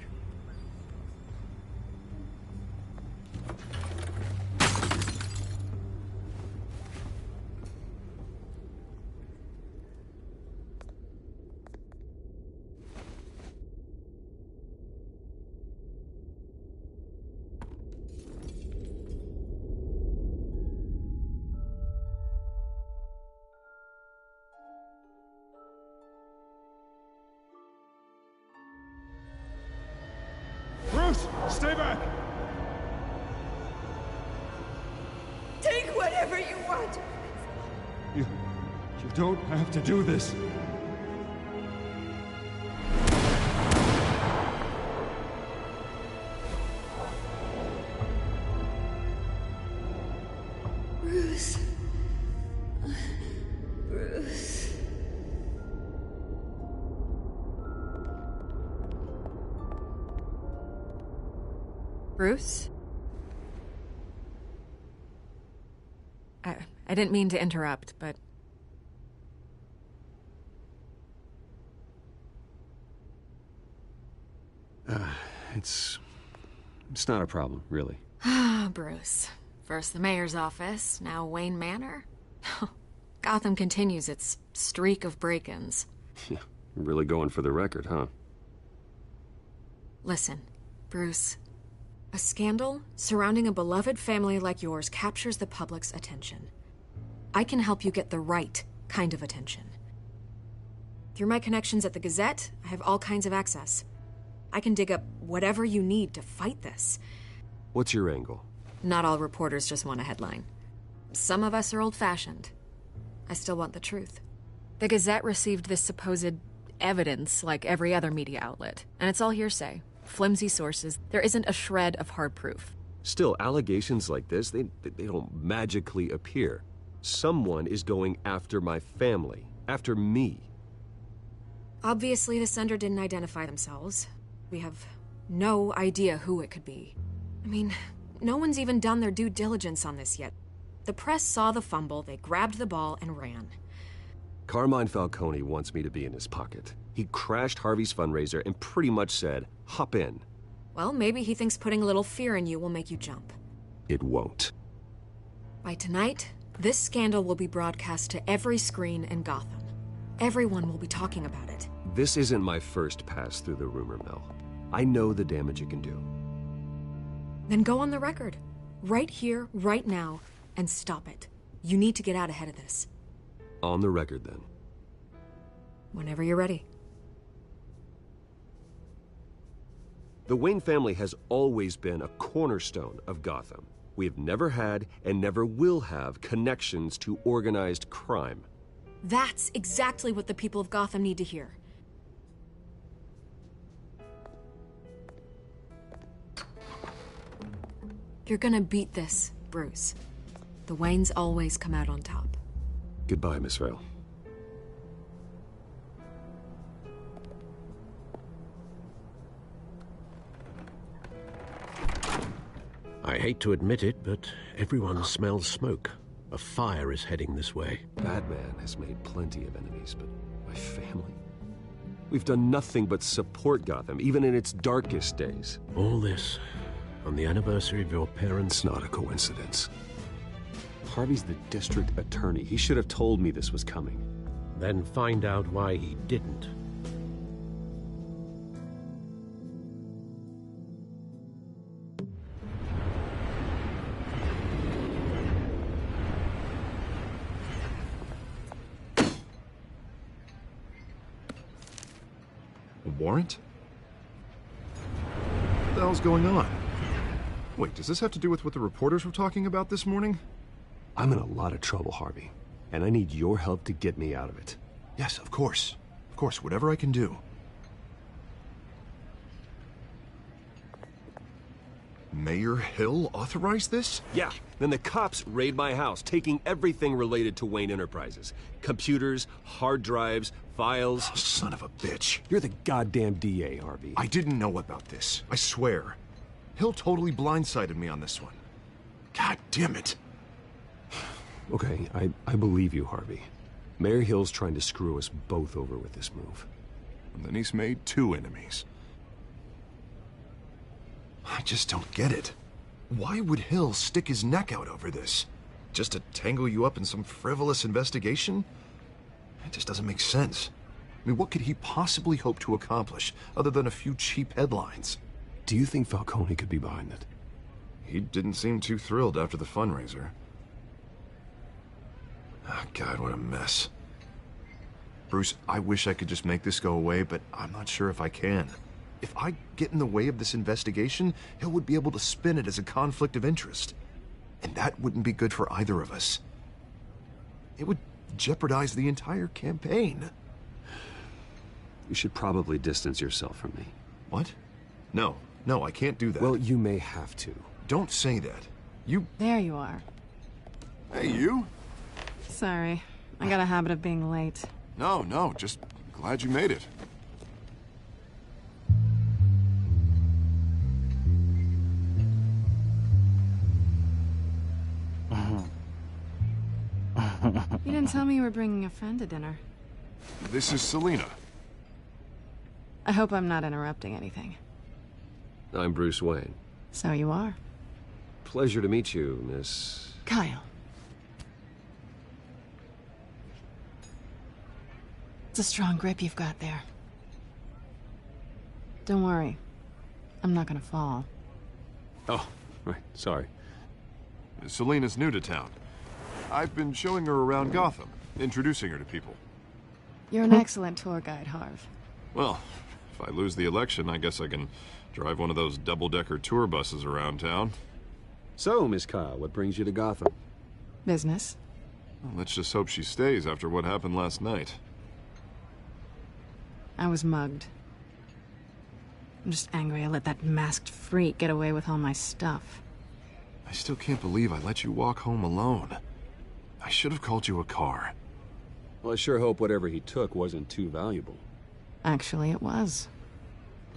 Bruce, stay back! Take whatever you want. You don't have to do this. Bruce. Bruce. Bruce? I didn't mean to interrupt, but... It's not a problem, really. Ah, Bruce. First the mayor's office, now Wayne Manor. Gotham continues its streak of break-ins. Yeah, really going for the record, huh? Listen, Bruce. A scandal surrounding a beloved family like yours captures the public's attention. I can help you get the right kind of attention. Through my connections at the Gazette, I have all kinds of access. I can dig up whatever you need to fight this. What's your angle? Not all reporters just want a headline. Some of us are old-fashioned. I still want the truth. The Gazette received this supposed evidence like every other media outlet, and it's all hearsay. Flimsy sources. There isn't a shred of hard proof. Still, allegations like this, they don't magically appear. Someone is going after my family, after me. Obviously, the sender didn't identify themselves. We have no idea who it could be. I mean, no one's even done their due diligence on this yet. The press saw the fumble, they grabbed the ball and ran. Carmine Falcone wants me to be in his pocket. He crashed Harvey's fundraiser and pretty much said, hop in. Well, maybe he thinks putting a little fear in you will make you jump. It won't. By tonight, this scandal will be broadcast to every screen in Gotham. Everyone will be talking about it. This isn't my first pass through the rumor mill. I know the damage it can do. Then go on the record. Right here, right now, and stop it. You need to get out ahead of this. On the record, then. Whenever you're ready. The Wayne family has always been a cornerstone of Gotham. We have never had and never will have connections to organized crime. That's exactly what the people of Gotham need to hear. You're gonna beat this, Bruce. The Waynes always come out on top. Goodbye, Miss Vale. I hate to admit it, but everyone smells smoke. A fire is heading this way. Batman has made plenty of enemies, but my family? We've done nothing but support Gotham, even in its darkest days. All this on the anniversary of your parents'... It's not a coincidence. Harvey's the district attorney. He should have told me this was coming. Then find out why he didn't. A warrant? What the hell's going on? Wait, does this have to do with what the reporters were talking about this morning? I'm in a lot of trouble, Harvey, and I need your help to get me out of it. Yes, of course. Of course, whatever I can do. Mayor Hill authorized this? Yeah, then the cops raid my house, taking everything related to Wayne Enterprises. Computers, hard drives, files. Oh, son of a bitch. You're the goddamn DA, Harvey. I didn't know about this. I swear. Hill totally blindsided me on this one. God damn it. Okay, I believe you, Harvey. Mayor Hill's trying to screw us both over with this move. And then he's made 2 enemies. I just don't get it. Why would Hill stick his neck out over this? Just to tangle you up in some frivolous investigation? It just doesn't make sense. I mean, what could he possibly hope to accomplish other than a few cheap headlines? Do you think Falcone could be behind it? He didn't seem too thrilled after the fundraiser. Oh, God, what a mess. Bruce, I wish I could just make this go away, but I'm not sure if I can. If I get in the way of this investigation, Hill would be able to spin it as a conflict of interest. And that wouldn't be good for either of us. It would jeopardize the entire campaign. You should probably distance yourself from me. What? No, I can't do that. Well, you may have to. Don't say that. You... There you are. Hey, you? Sorry. I got a habit of being late. No, just glad you made it. You didn't tell me you were bringing a friend to dinner. This is Selina. I hope I'm not interrupting anything. I'm Bruce Wayne. So you are. Pleasure to meet you, Miss... Kyle. It's a strong grip you've got there. Don't worry. I'm not gonna fall. Oh, right, sorry. Selina's new to town. I've been showing her around Gotham, introducing her to people. You're an excellent tour guide, Harv. Well, if I lose the election, I guess I can drive one of those double-decker tour buses around town. So, Miss Kyle, what brings you to Gotham? Business. Well, let's just hope she stays after what happened last night. I was mugged. I'm just angry I let that masked freak get away with all my stuff. I still can't believe I let you walk home alone. I should have called you a car. Well, I sure hope whatever he took wasn't too valuable. Actually, it was.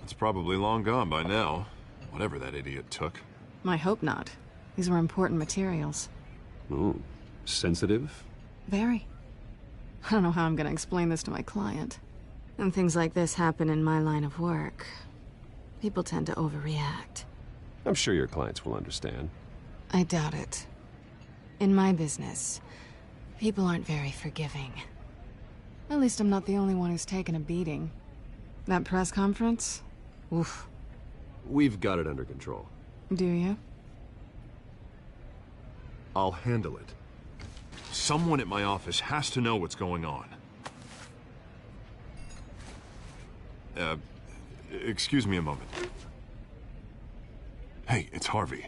It's probably long gone by now, whatever that idiot took. I hope not. These were important materials. Ooh, sensitive? Very. I don't know how I'm gonna explain this to my client. And things like this happen in my line of work. People tend to overreact. I'm sure your clients will understand. I doubt it. In my business, people aren't very forgiving. At least I'm not the only one who's taken a beating. That press conference? Oof. We've got it under control. Do you? I'll handle it. Someone at my office has to know what's going on. Excuse me a moment. Hey, it's Harvey.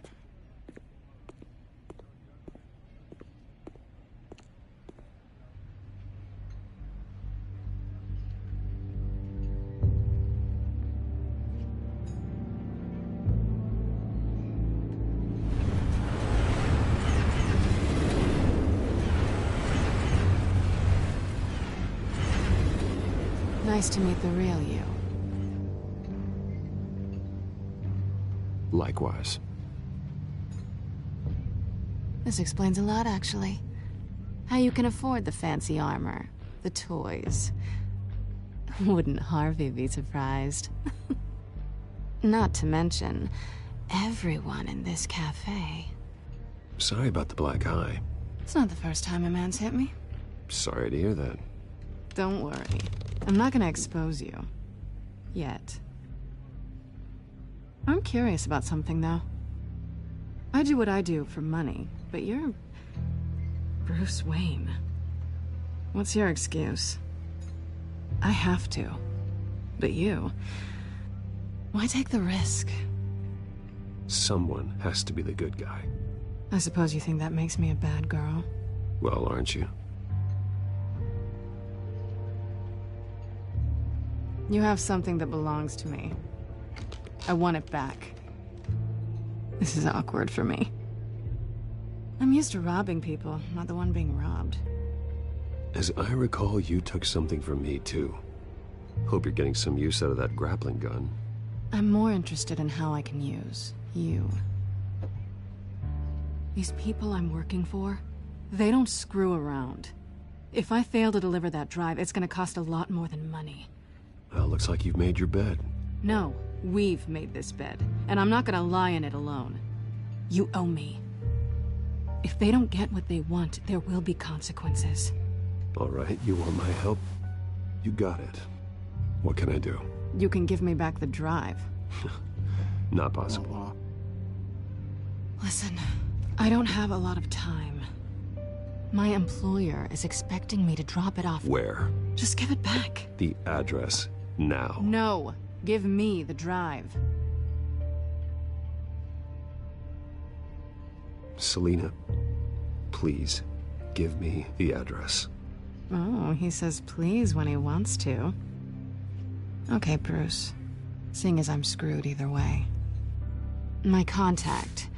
Nice to meet the real you. Likewise. This explains a lot, actually. How you can afford the fancy armor, the toys. Wouldn't Harvey be surprised? Not to mention, everyone in this cafe. Sorry about the black eye. It's not the first time a man's hit me. Sorry to hear that. Don't worry. I'm not gonna expose you. Yet. I'm curious about something, though. I do what I do for money, but you're... Bruce Wayne. What's your excuse? I have to. But you... Why take the risk? Someone has to be the good guy. I suppose you think that makes me a bad girl. Well, aren't you? You have something that belongs to me. I want it back. This is awkward for me. I'm used to robbing people, not the one being robbed. As I recall, you took something from me, too. Hope you're getting some use out of that grappling gun. I'm more interested in how I can use you. These people I'm working for, they don't screw around. If I fail to deliver that drive, it's gonna cost a lot more than money. Well, looks like you've made your bed. No, we've made this bed, and I'm not gonna lie in it alone. You owe me. If they don't get what they want, there will be consequences. All right, you want my help? You got it. What can I do? You can give me back the drive. Not possible. Listen, I don't have a lot of time. My employer is expecting me to drop it off. Where? Just give it back. The address, now. No, give me the drive. Selina, please, give me the address. Oh, he says please when he wants to. Okay, Bruce. Seeing as I'm screwed either way. My contact.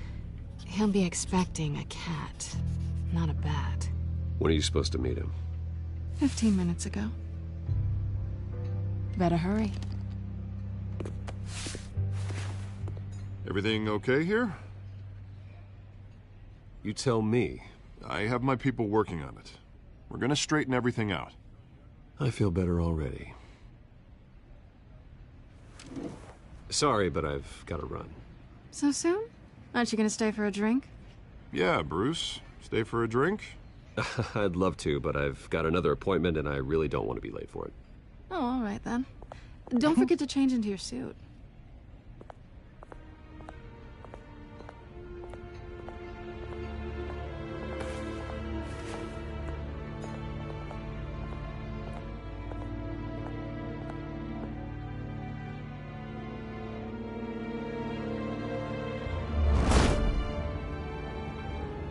He'll be expecting a cat, not a bat. When are you supposed to meet him? 15 minutes ago. Better hurry. Everything okay here? You tell me. I have my people working on it. We're gonna straighten everything out. I feel better already. Sorry, but I've got to run. So soon? Aren't you gonna stay for a drink? Yeah, Bruce. Stay for a drink? I'd love to, but I've got another appointment and I really don't want to be late for it. Oh, all right then. Don't forget to change into your suit.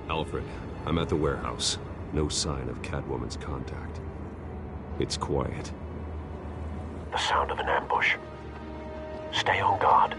Alfred, I'm at the warehouse. No sign of Catwoman's contact. It's quiet. The sound of an ambush. Stay on guard.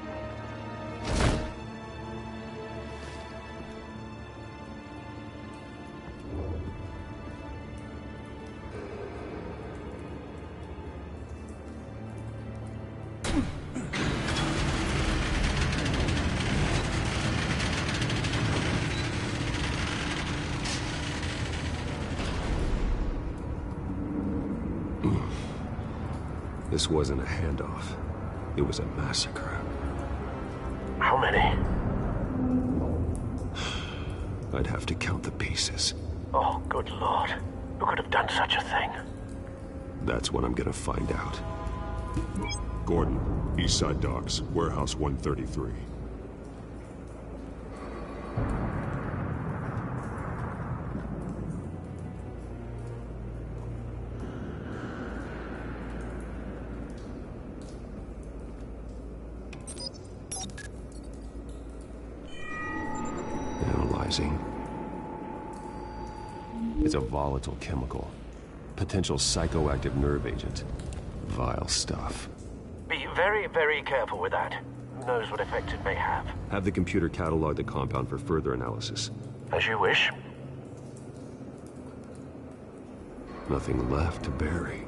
This wasn't a handoff. It was a massacre. How many? I'd have to count the pieces. Oh, good Lord. Who could have done such a thing? That's what I'm gonna find out. Gordon, Eastside Docks, Warehouse 133. Analyzing. It's a volatile chemical. Potential psychoactive nerve agent. Vile stuff. Be very, very careful with that. Who knows what effect it may have. Have the computer catalog the compound for further analysis. As you wish. Nothing left to bury.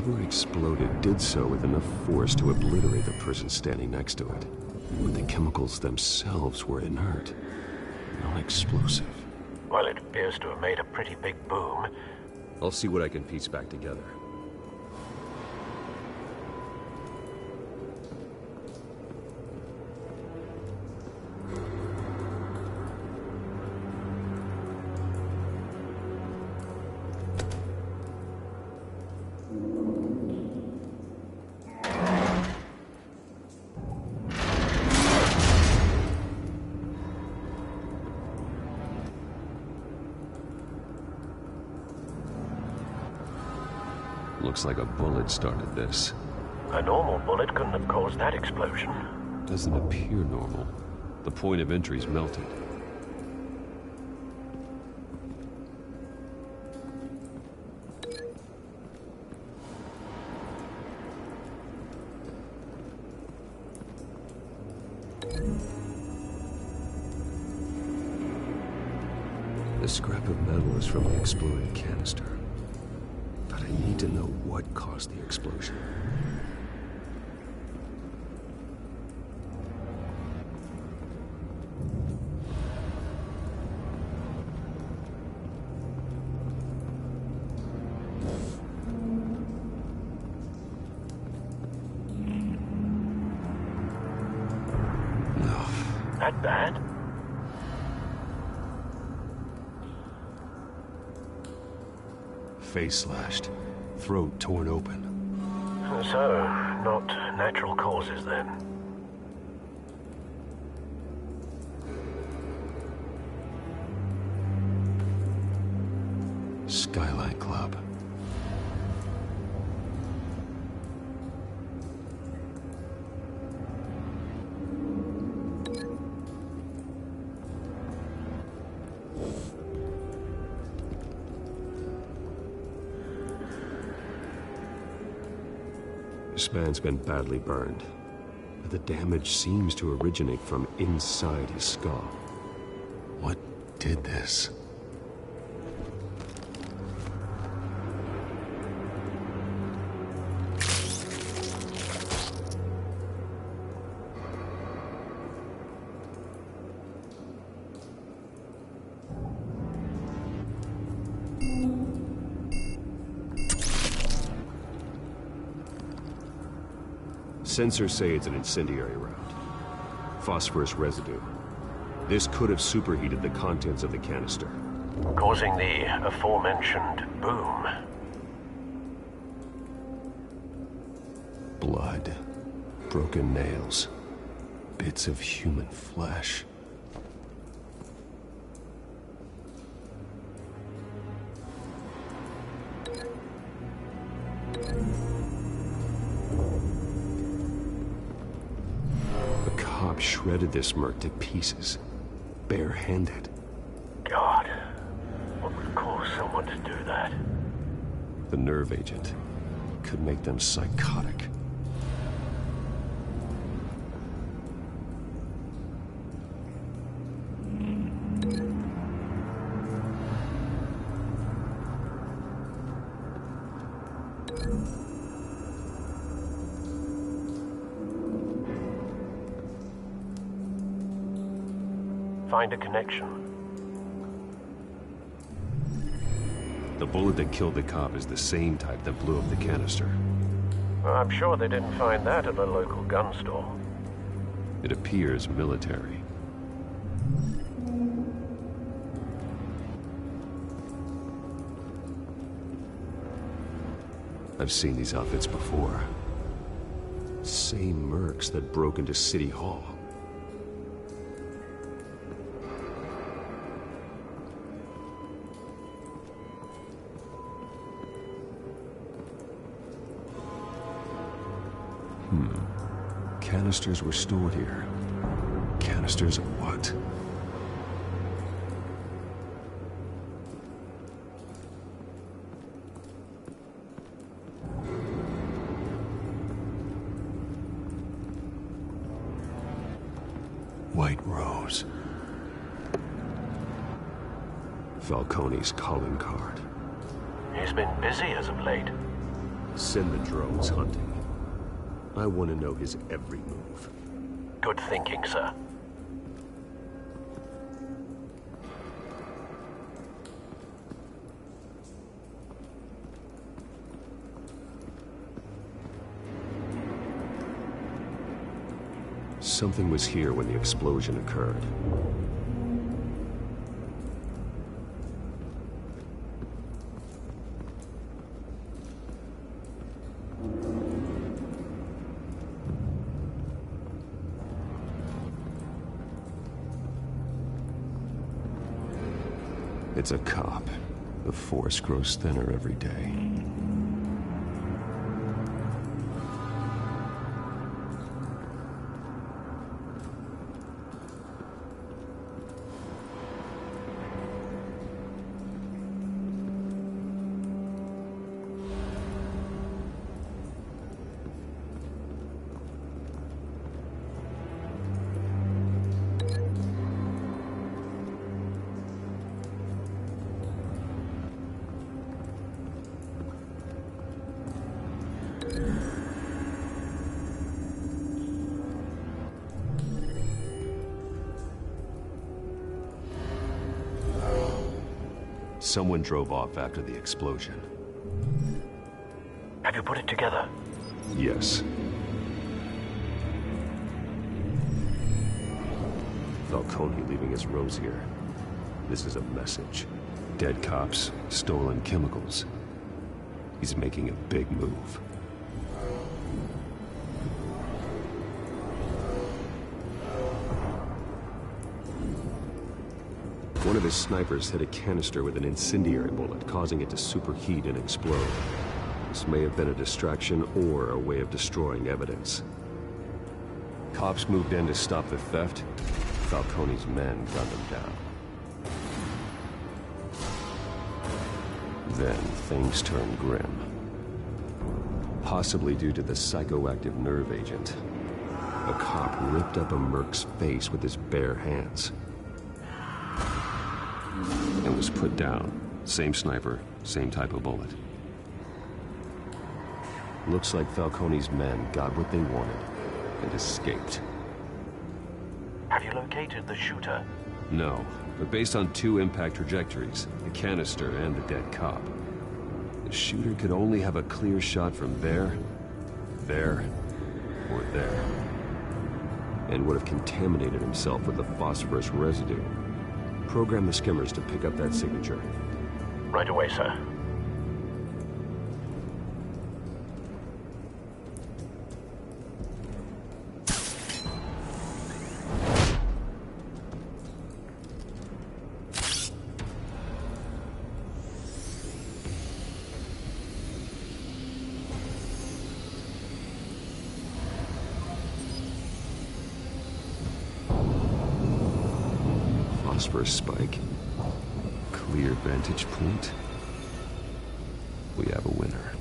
Whoever exploded did so with enough force to obliterate the person standing next to it. But the chemicals themselves were inert, non-explosive. Well, it appears to have made a pretty big boom. I'll see what I can piece back together. Looks like a bullet started this. A normal bullet couldn't have caused that explosion. Doesn't appear normal. The point of entry's melted. The scrap of metal is from the exploded canister. But I need to know what caused the explosion. That bad? Face slashed, throat torn open. So, not natural causes then. Skyline Club. This man's been badly burned, but the damage seems to originate from inside his skull. What did this? Sensors say it's an incendiary round. Phosphorus residue. This could have superheated the contents of the canister, causing the aforementioned boom. Blood. Broken nails. Bits of human flesh. Shredded this merc to pieces, barehanded. God, what would cause someone to do that? The nerve agent could make them psychotic. Find a connection. The bullet that killed the cop is the same type that blew up the canister. Well, I'm sure they didn't find that at a local gun store. It appears military. I've seen these outfits before. Same mercs that broke into City Hall. Canisters were stored here. Canisters of what? White Rose. Falcone's calling card. He's been busy as of late. Send the drones hunting. I want to know his every move. Good thinking, sir. Something was here when the explosion occurred. It's a cop. The force grows thinner every day. Someone drove off after the explosion. Have you put it together? Yes. Falcone leaving his rose here. This is a message. Dead cops, stolen chemicals. He's making a big move. One of his snipers hit a canister with an incendiary bullet, causing it to superheat and explode. This may have been a distraction or a way of destroying evidence. Cops moved in to stop the theft. Falcone's men gunned him down. Then things turned grim. Possibly due to the psychoactive nerve agent. A cop ripped up a merc's face with his bare hands. And was put down. Same sniper, same type of bullet. Looks like Falcone's men got what they wanted and escaped. Have you located the shooter? No, but based on two impact trajectories, the canister and the dead cop, the shooter could only have a clear shot from there, or there, and would have contaminated himself with the phosphorus residue. Program the skimmers to pick up that signature. Right away, sir. Phosphorus spike. Clear vantage point. We have a winner.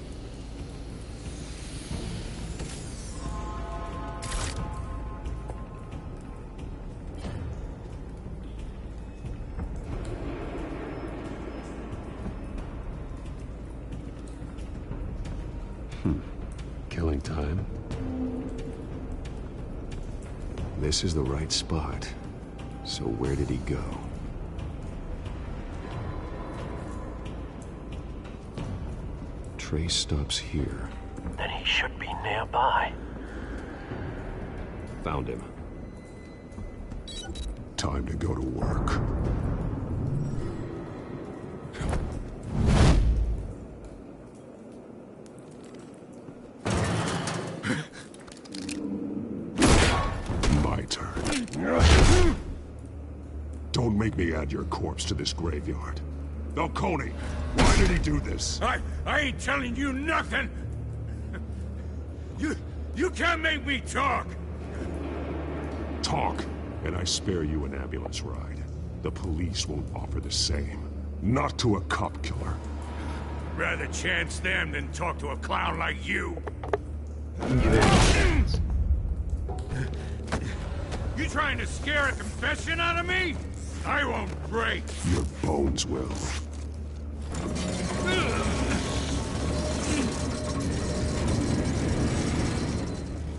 Killing time. This is the right spot. So where did he go? Trace stops here. Then he should be nearby. Found him. Time to go to work. My turn. Don't make me add your corpse to this graveyard. Falcone, why did he do this? I ain't telling you nothing! You can't make me talk! Talk, and I spare you an ambulance ride. The police won't offer the same. Not to a cop killer. Rather chance them than talk to a clown like you. You trying to scare a confession out of me? I won't break. Your bones will.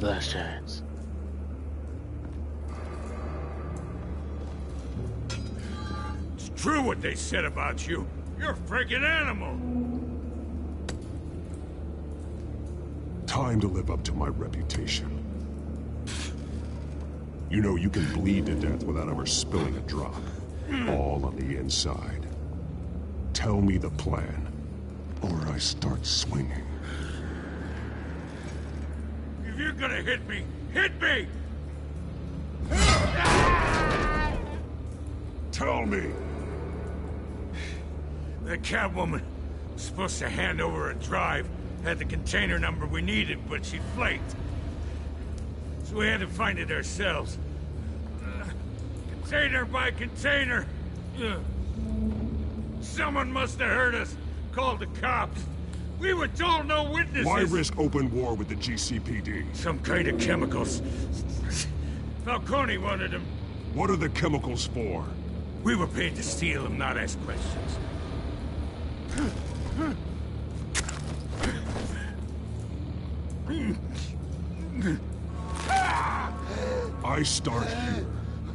last chance. It's true what they said about you. You're a freaking animal. Time to live up to my reputation. You know you can bleed to death without ever spilling a drop. All on the inside. Tell me the plan, or I start swinging. If you're gonna hit me, hit me! Tell me! The Catwoman was supposed to hand over a drive, had the container number we needed, but she flaked. So we had to find it ourselves. Container by container. Someone must have heard us, called the cops. We were told no witnesses. Why risk open war with the GCPD? Some kind of chemicals. Falcone wanted them. What are the chemicals for? We were paid to steal them, not ask questions. I start here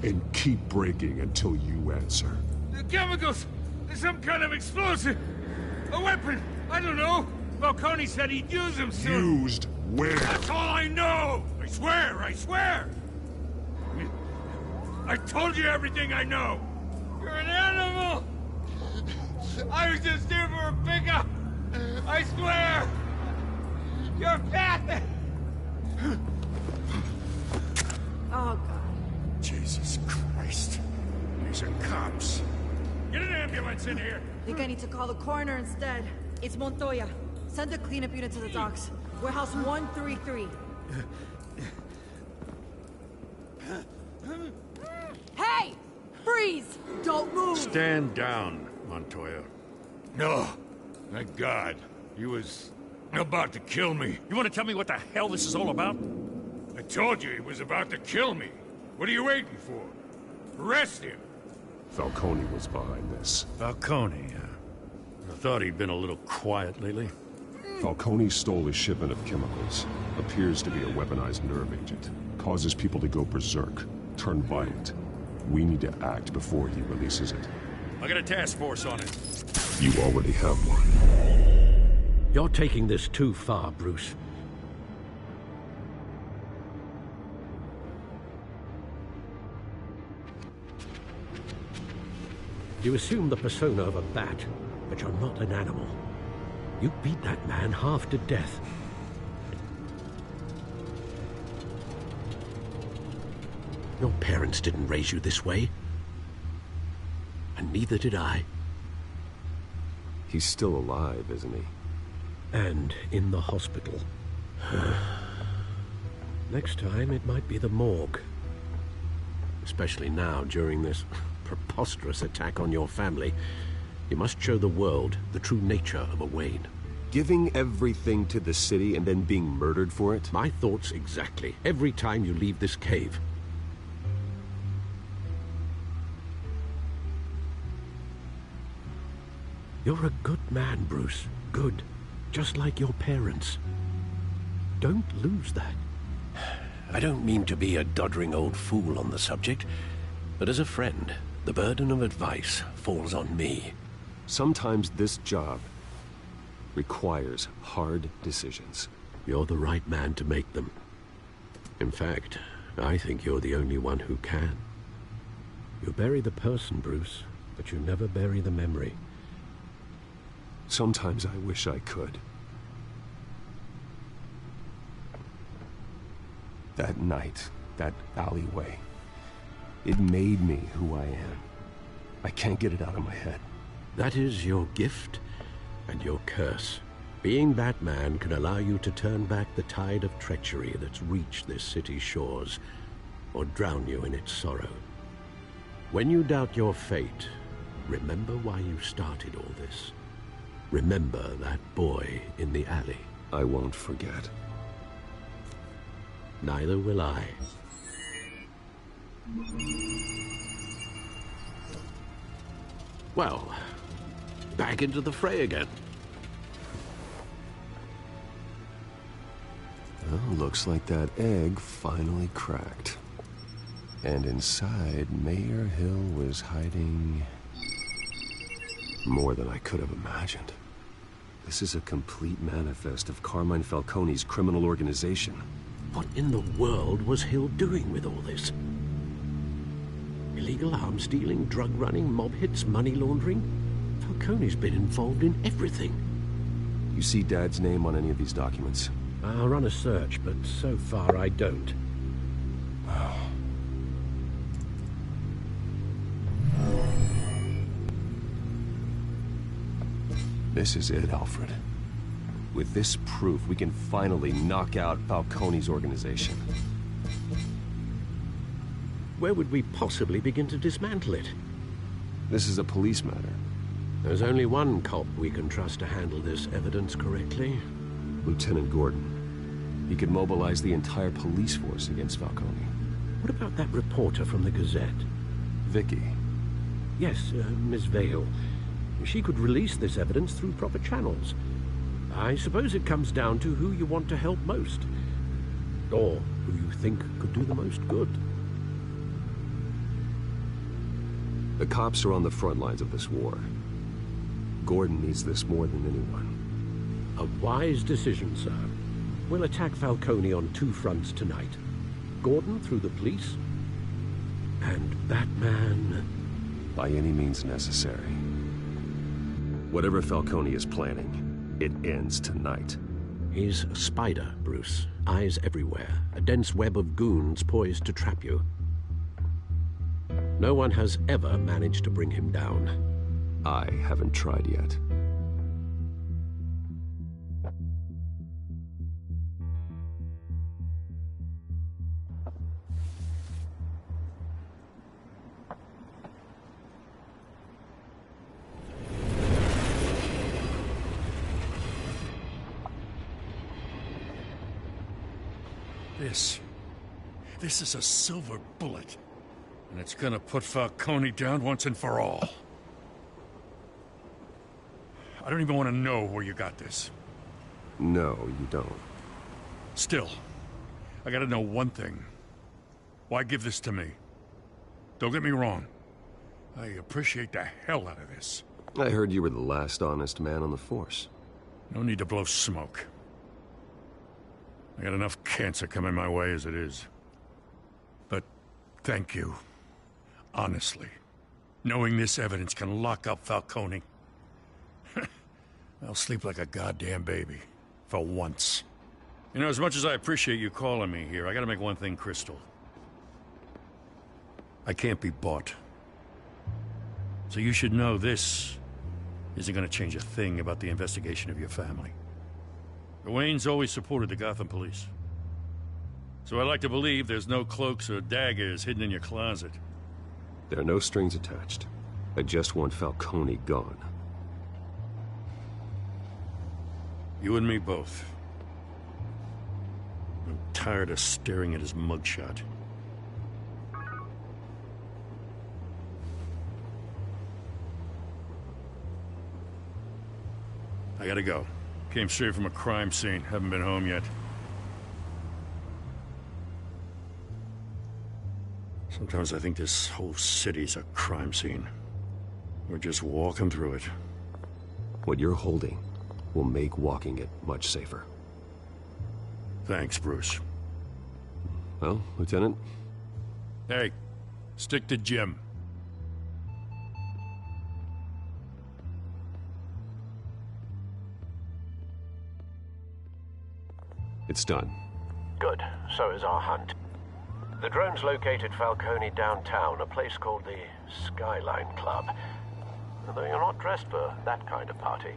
and keep breaking until you answer. The chemicals! There's some kind of explosive! A weapon! I don't know! Falcone said he'd use them soon! Used where? That's all I know! I swear! I swear! I told you everything I know! You're an animal! I was just here for a pickup! I swear! You're pathetic! Oh, God. Jesus Christ. These are cops. Get an ambulance in here! Think I need to call the coroner instead. It's Montoya. Send a cleanup unit to the docks. Warehouse 133. Hey! Freeze! Don't move! Stand down, Montoya. No. Thank God. He was about to kill me. You want to tell me what the hell this is all about? I told you he was about to kill me. What are you waiting for? Arrest him. Falcone was behind this. Falcone, I thought he'd been a little quiet lately. Falcone stole a shipment of chemicals. Appears to be a weaponized nerve agent. Causes people to go berserk, turn violent. We need to act before he releases it. I got a task force on it. You already have one. You're taking this too far, Bruce. You assume the persona of a bat, but you're not an animal. You beat that man half to death. Your parents didn't raise you this way. And neither did I. He's still alive, isn't he? And in the hospital. Next time, it might be the morgue. Especially now, during this preposterous attack on your family. You must show the world the true nature of a Wayne. Giving everything to the city and then being murdered for it? My thoughts exactly. Every time you leave this cave. You're a good man, Bruce. Good. Just like your parents. Don't lose that. I don't mean to be a doddering old fool on the subject, but as a friend, the burden of advice falls on me. Sometimes this job requires hard decisions. You're the right man to make them. In fact, I think you're the only one who can. You bury the person, Bruce, but you never bury the memory. Sometimes I wish I could. That night, that alleyway, it made me who I am. I can't get it out of my head. That is your gift and your curse. Being Batman can allow you to turn back the tide of treachery that's reached this city's shores, or drown you in its sorrow. When you doubt your fate, remember why you started all this. Remember that boy in the alley. I won't forget. Neither will I. Well, back into the fray again. Huh? Well, looks like that egg finally cracked. And inside, Mayor Hill was hiding more than I could have imagined. This is a complete manifest of Carmine Falcone's criminal organization. What in the world was Hill doing with all this? Illegal arms dealing, drug running, mob hits, money laundering? Falcone's been involved in everything. You see Dad's name on any of these documents? I'll run a search, but so far I don't. This is it, Alfred. With this proof, we can finally knock out Falcone's organization. Where would we possibly begin to dismantle it? This is a police matter. There's only one cop we can trust to handle this evidence correctly. Lieutenant Gordon. He could mobilize the entire police force against Falcone. What about that reporter from the Gazette? Vicky. Yes, Miss Vale. She could release this evidence through proper channels. I suppose it comes down to who you want to help most. Or who you think could do the most good. The cops are on the front lines of this war. Gordon needs this more than anyone. A wise decision, sir. We'll attack Falcone on two fronts tonight. Gordon through the police, and Batman... by any means necessary. Whatever Falcone is planning, it ends tonight. He's a spider, Bruce. Eyes everywhere. A dense web of goons poised to trap you. No one has ever managed to bring him down. I haven't tried yet. This is a silver bullet. And it's gonna put Falcone down once and for all. I don't even want to know where you got this. No, you don't. Still, I gotta know one thing. Why give this to me? Don't get me wrong. I appreciate the hell out of this. I heard you were the last honest man on the force. No need to blow smoke. I got enough cancer coming my way as it is. But thank you. Honestly. Knowing this evidence can lock up Falcone. I'll sleep like a goddamn baby. For once. You know, as much as I appreciate you calling me here, I gotta make one thing crystal. I can't be bought. So you should know this isn't gonna change a thing about the investigation of your family. The Waynes always supported the Gotham police. So I like to believe there's no cloaks or daggers hidden in your closet. There are no strings attached. I just want Falcone gone. You and me both. I'm tired of staring at his mugshot. I gotta go. Came straight from a crime scene. Haven't been home yet. Sometimes I think this whole city's a crime scene. We're just walking through it. What you're holding will make walking it much safer. Thanks, Bruce. Well, Lieutenant? Hey, stick to Jim. It's done. Good. So is our hunt. The drone's located Falcone downtown, a place called the Skyline Club. Though you're not dressed for that kind of party.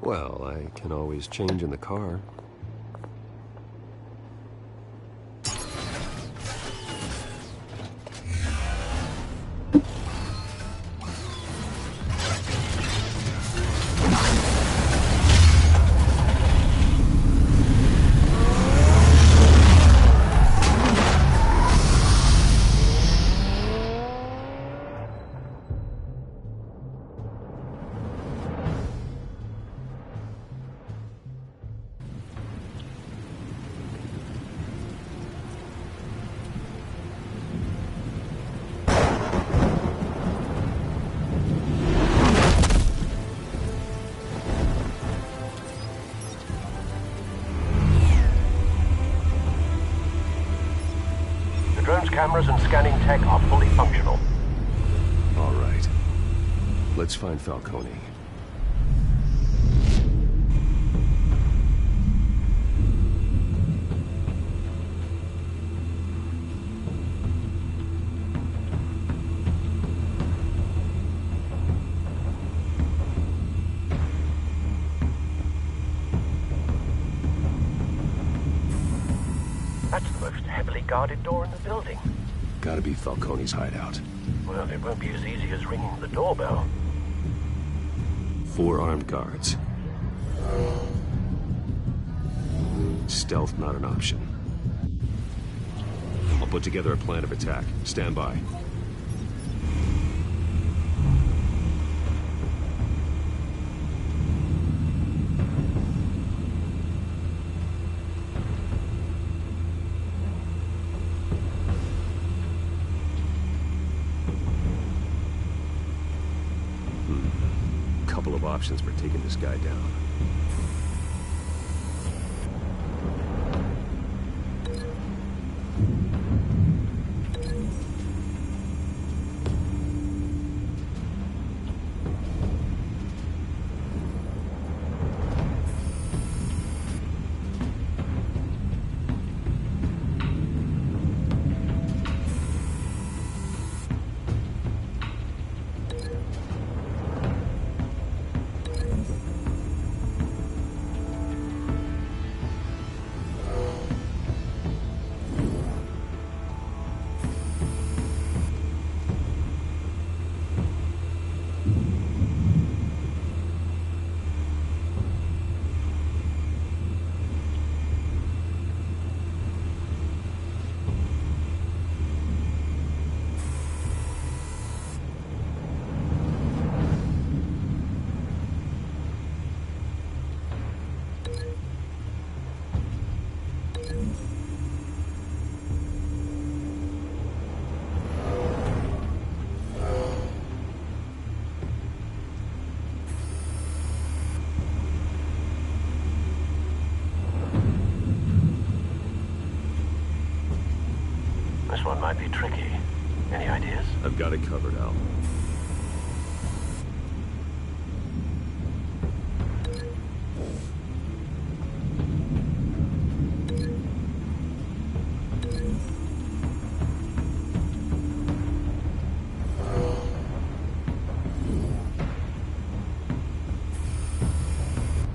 Well, I can always change in the car. cameras and scanning tech are fully functional. All right. Let's find Falcone. That's the most heavily guarded door in the building. Gotta be Falcone's hideout. Well, it won't be as easy as ringing the doorbell. 4 armed guards. Stealth not an option. I'll put together a plan of attack. Stand by. Couple of options for taking this guy down. This one might be tricky. Any ideas? I've got it covered, Al.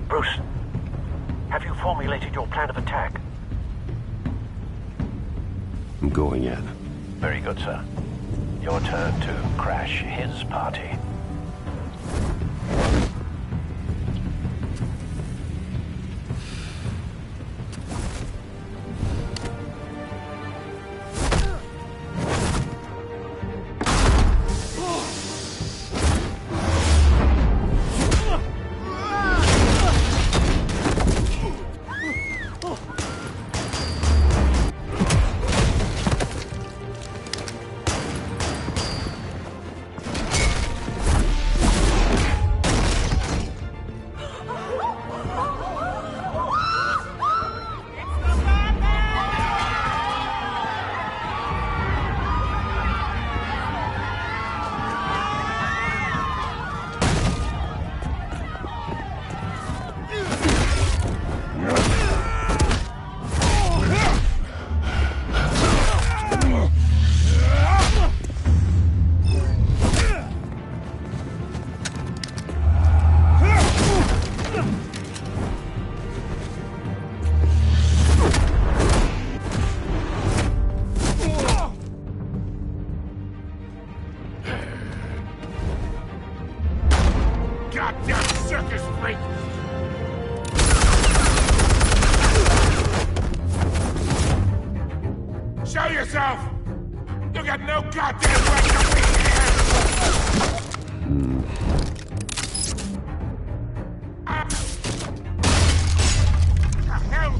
Bruce, have you formulated your plan of attack? I'm going in. Very good, sir. Your turn to crash his party. Goddamn circus freak! Show yourself! You got no goddamn right to be here! The hell?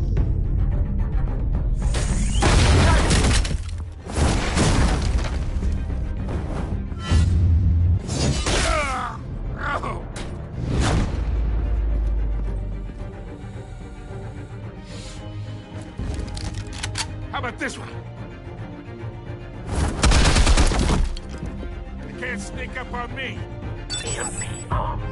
How about this one? can't sneak up on me. EMP armed.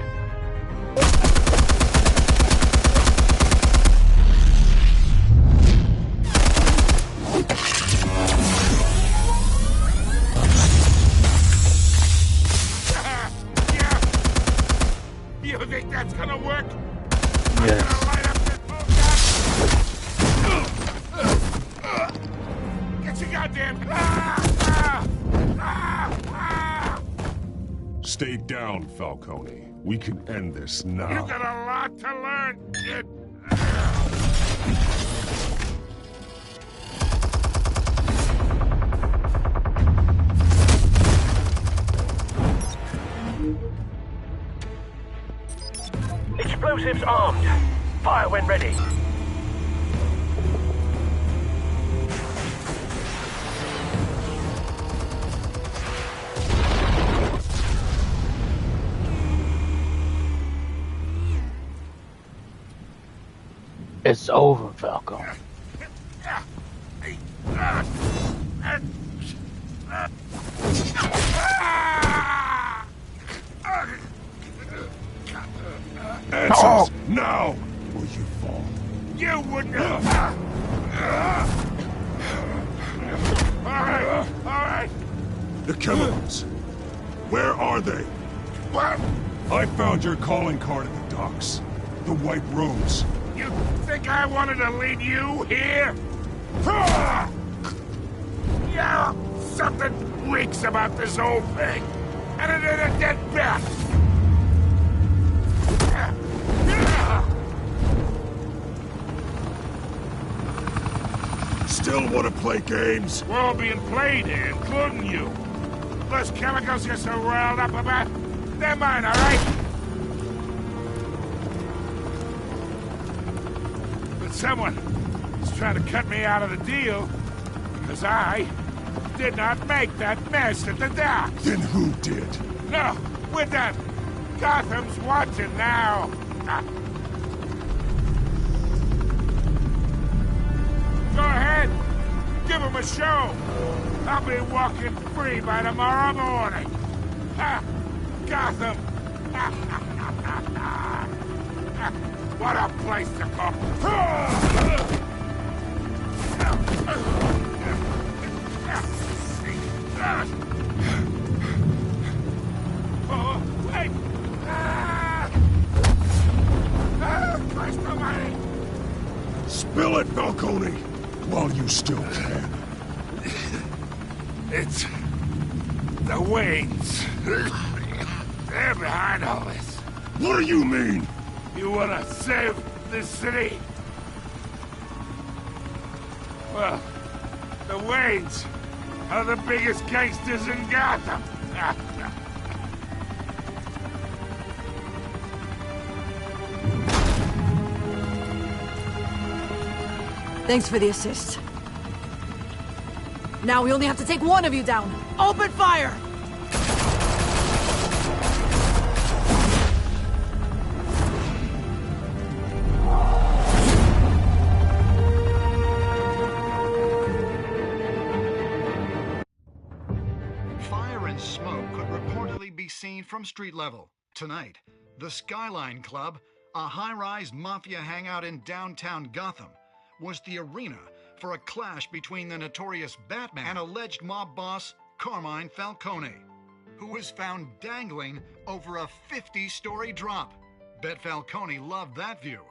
You think that's gonna work? Yes. Get your goddamn... Stay down, Falcone. We can end this now. You got a lot to learn, kid. Explosives armed. Fire when ready. It's over, Falcone. Answers now, or you fall. You wouldn't. All right. The chemicals. Where are they? What? I found your calling card at the docks. The White Rose. You think I wanted to lead you here? Yeah, something reeks about this whole thing. And it ain't a dead bat. Still want to play games? We're all being played here, including you. Those chemicals you're so riled up about, they're mine, all right? But someone is trying to cut me out of the deal because I did not make that mess at the docks. Then who did? No, we're done. Gotham's watching now. Go ahead. Give him a show. I'll be walking free by tomorrow morning. Ha! Gotham. What a place to go. Oh, wait. Christ almighty. Spill it, Falcone, while you still can. It's the Waynes. They're behind all this. What do you mean? You wanna save this city? Well, the Waynes are the biggest gangsters in Gotham. Thanks for the assist. Now we only have to take one of you down. Open fire! Fire and smoke could reportedly be seen from street level. Tonight, the Skyline Club, a high-rise mafia hangout in downtown Gotham, was the arena for a clash between the notorious Batman and alleged mob boss Carmine Falcone, who was found dangling over a 50-story drop. Bet Falcone loved that view.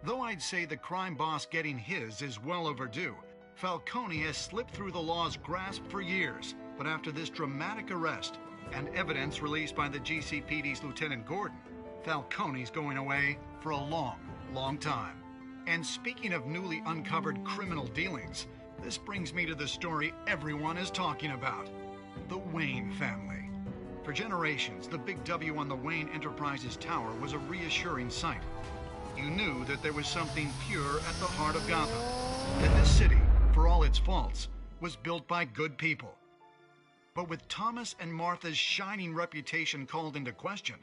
Though I'd say the crime boss getting his is well overdue, Falcone has slipped through the law's grasp for years. But after this dramatic arrest and evidence released by the GCPD's Lieutenant Gordon, Falcone's going away for a long, long time. And speaking of newly uncovered criminal dealings, this brings me to the story everyone is talking about. The Wayne family. For generations, the big W on the Wayne Enterprises Tower was a reassuring sight. You knew that there was something pure at the heart of Gotham. That this city, for all its faults, was built by good people. But with Thomas and Martha's shining reputation called into question,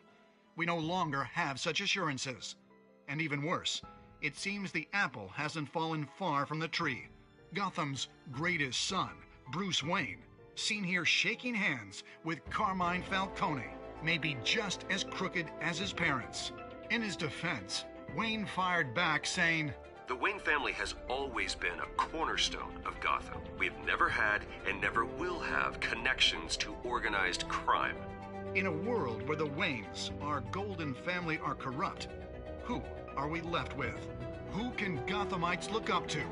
we no longer have such assurances. And even worse, it seems the apple hasn't fallen far from the tree. Gotham's greatest son, Bruce Wayne, seen here shaking hands with Carmine Falcone, may be just as crooked as his parents. In his defense, Wayne fired back saying, "The Wayne family has always been a cornerstone of Gotham. We've never had and never will have connections to organized crime." In a world where the Waynes, our golden family, are corrupt, who are we left with? Who can Gothamites look up to?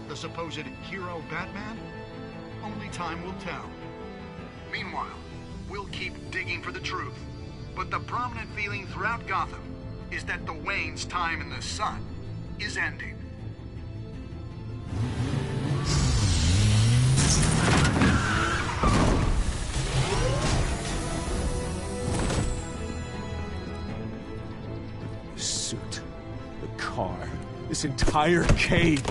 The supposed hero Batman? Only time will tell. Meanwhile, we'll keep digging for the truth. But the prominent feeling throughout Gotham is that the Waynes' time in the sun is ending. The suit, the car, this entire cave.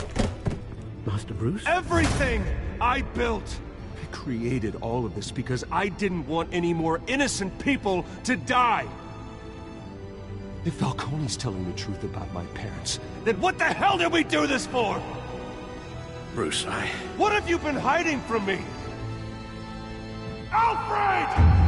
Master Bruce? Everything I built! I created all of this because I didn't want any more innocent people to die! If Falcone's telling the truth about my parents, then what the hell did we do this for? Bruce, What have you been hiding from me? Alfred!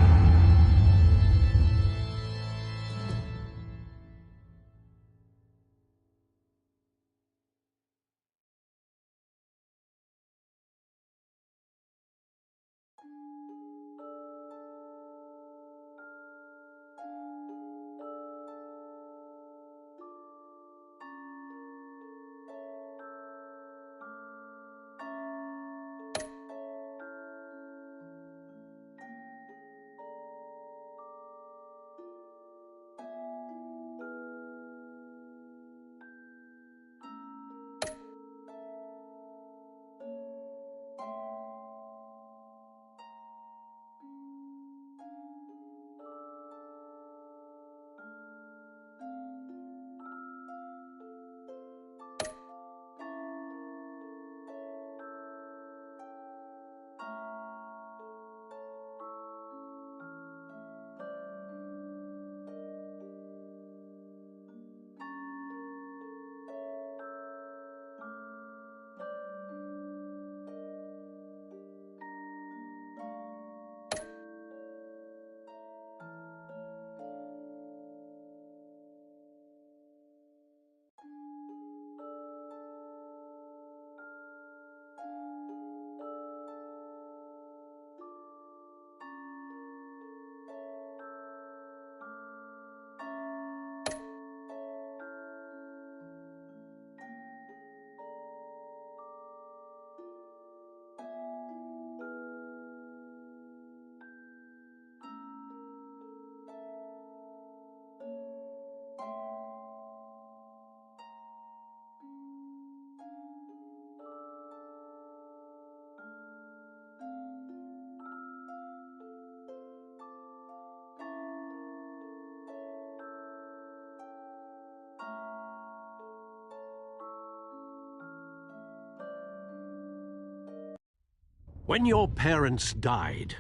When your parents died,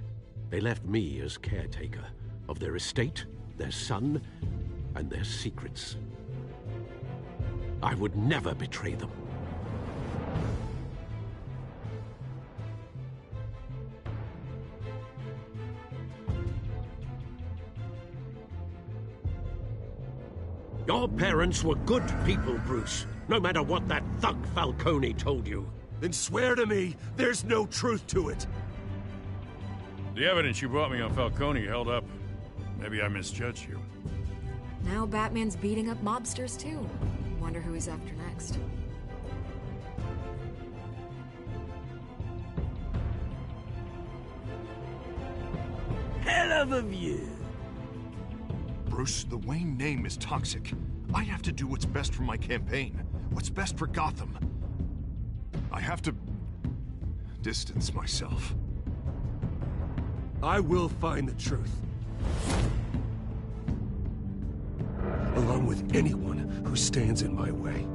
they left me as caretaker of their estate, their son, and their secrets. I would never betray them. Your parents were good people, Bruce, no matter what that thug Falcone told you. Then swear to me there's no truth to it. The evidence you brought me on Falcone held up. Maybe I misjudged you. Now Batman's beating up mobsters too. Wonder who he's after next. Hell of a view. Bruce, the Wayne name is toxic. I have to do what's best for my campaign. What's best for Gotham. I have to distance myself. I will find the truth. Along with anyone who stands in my way.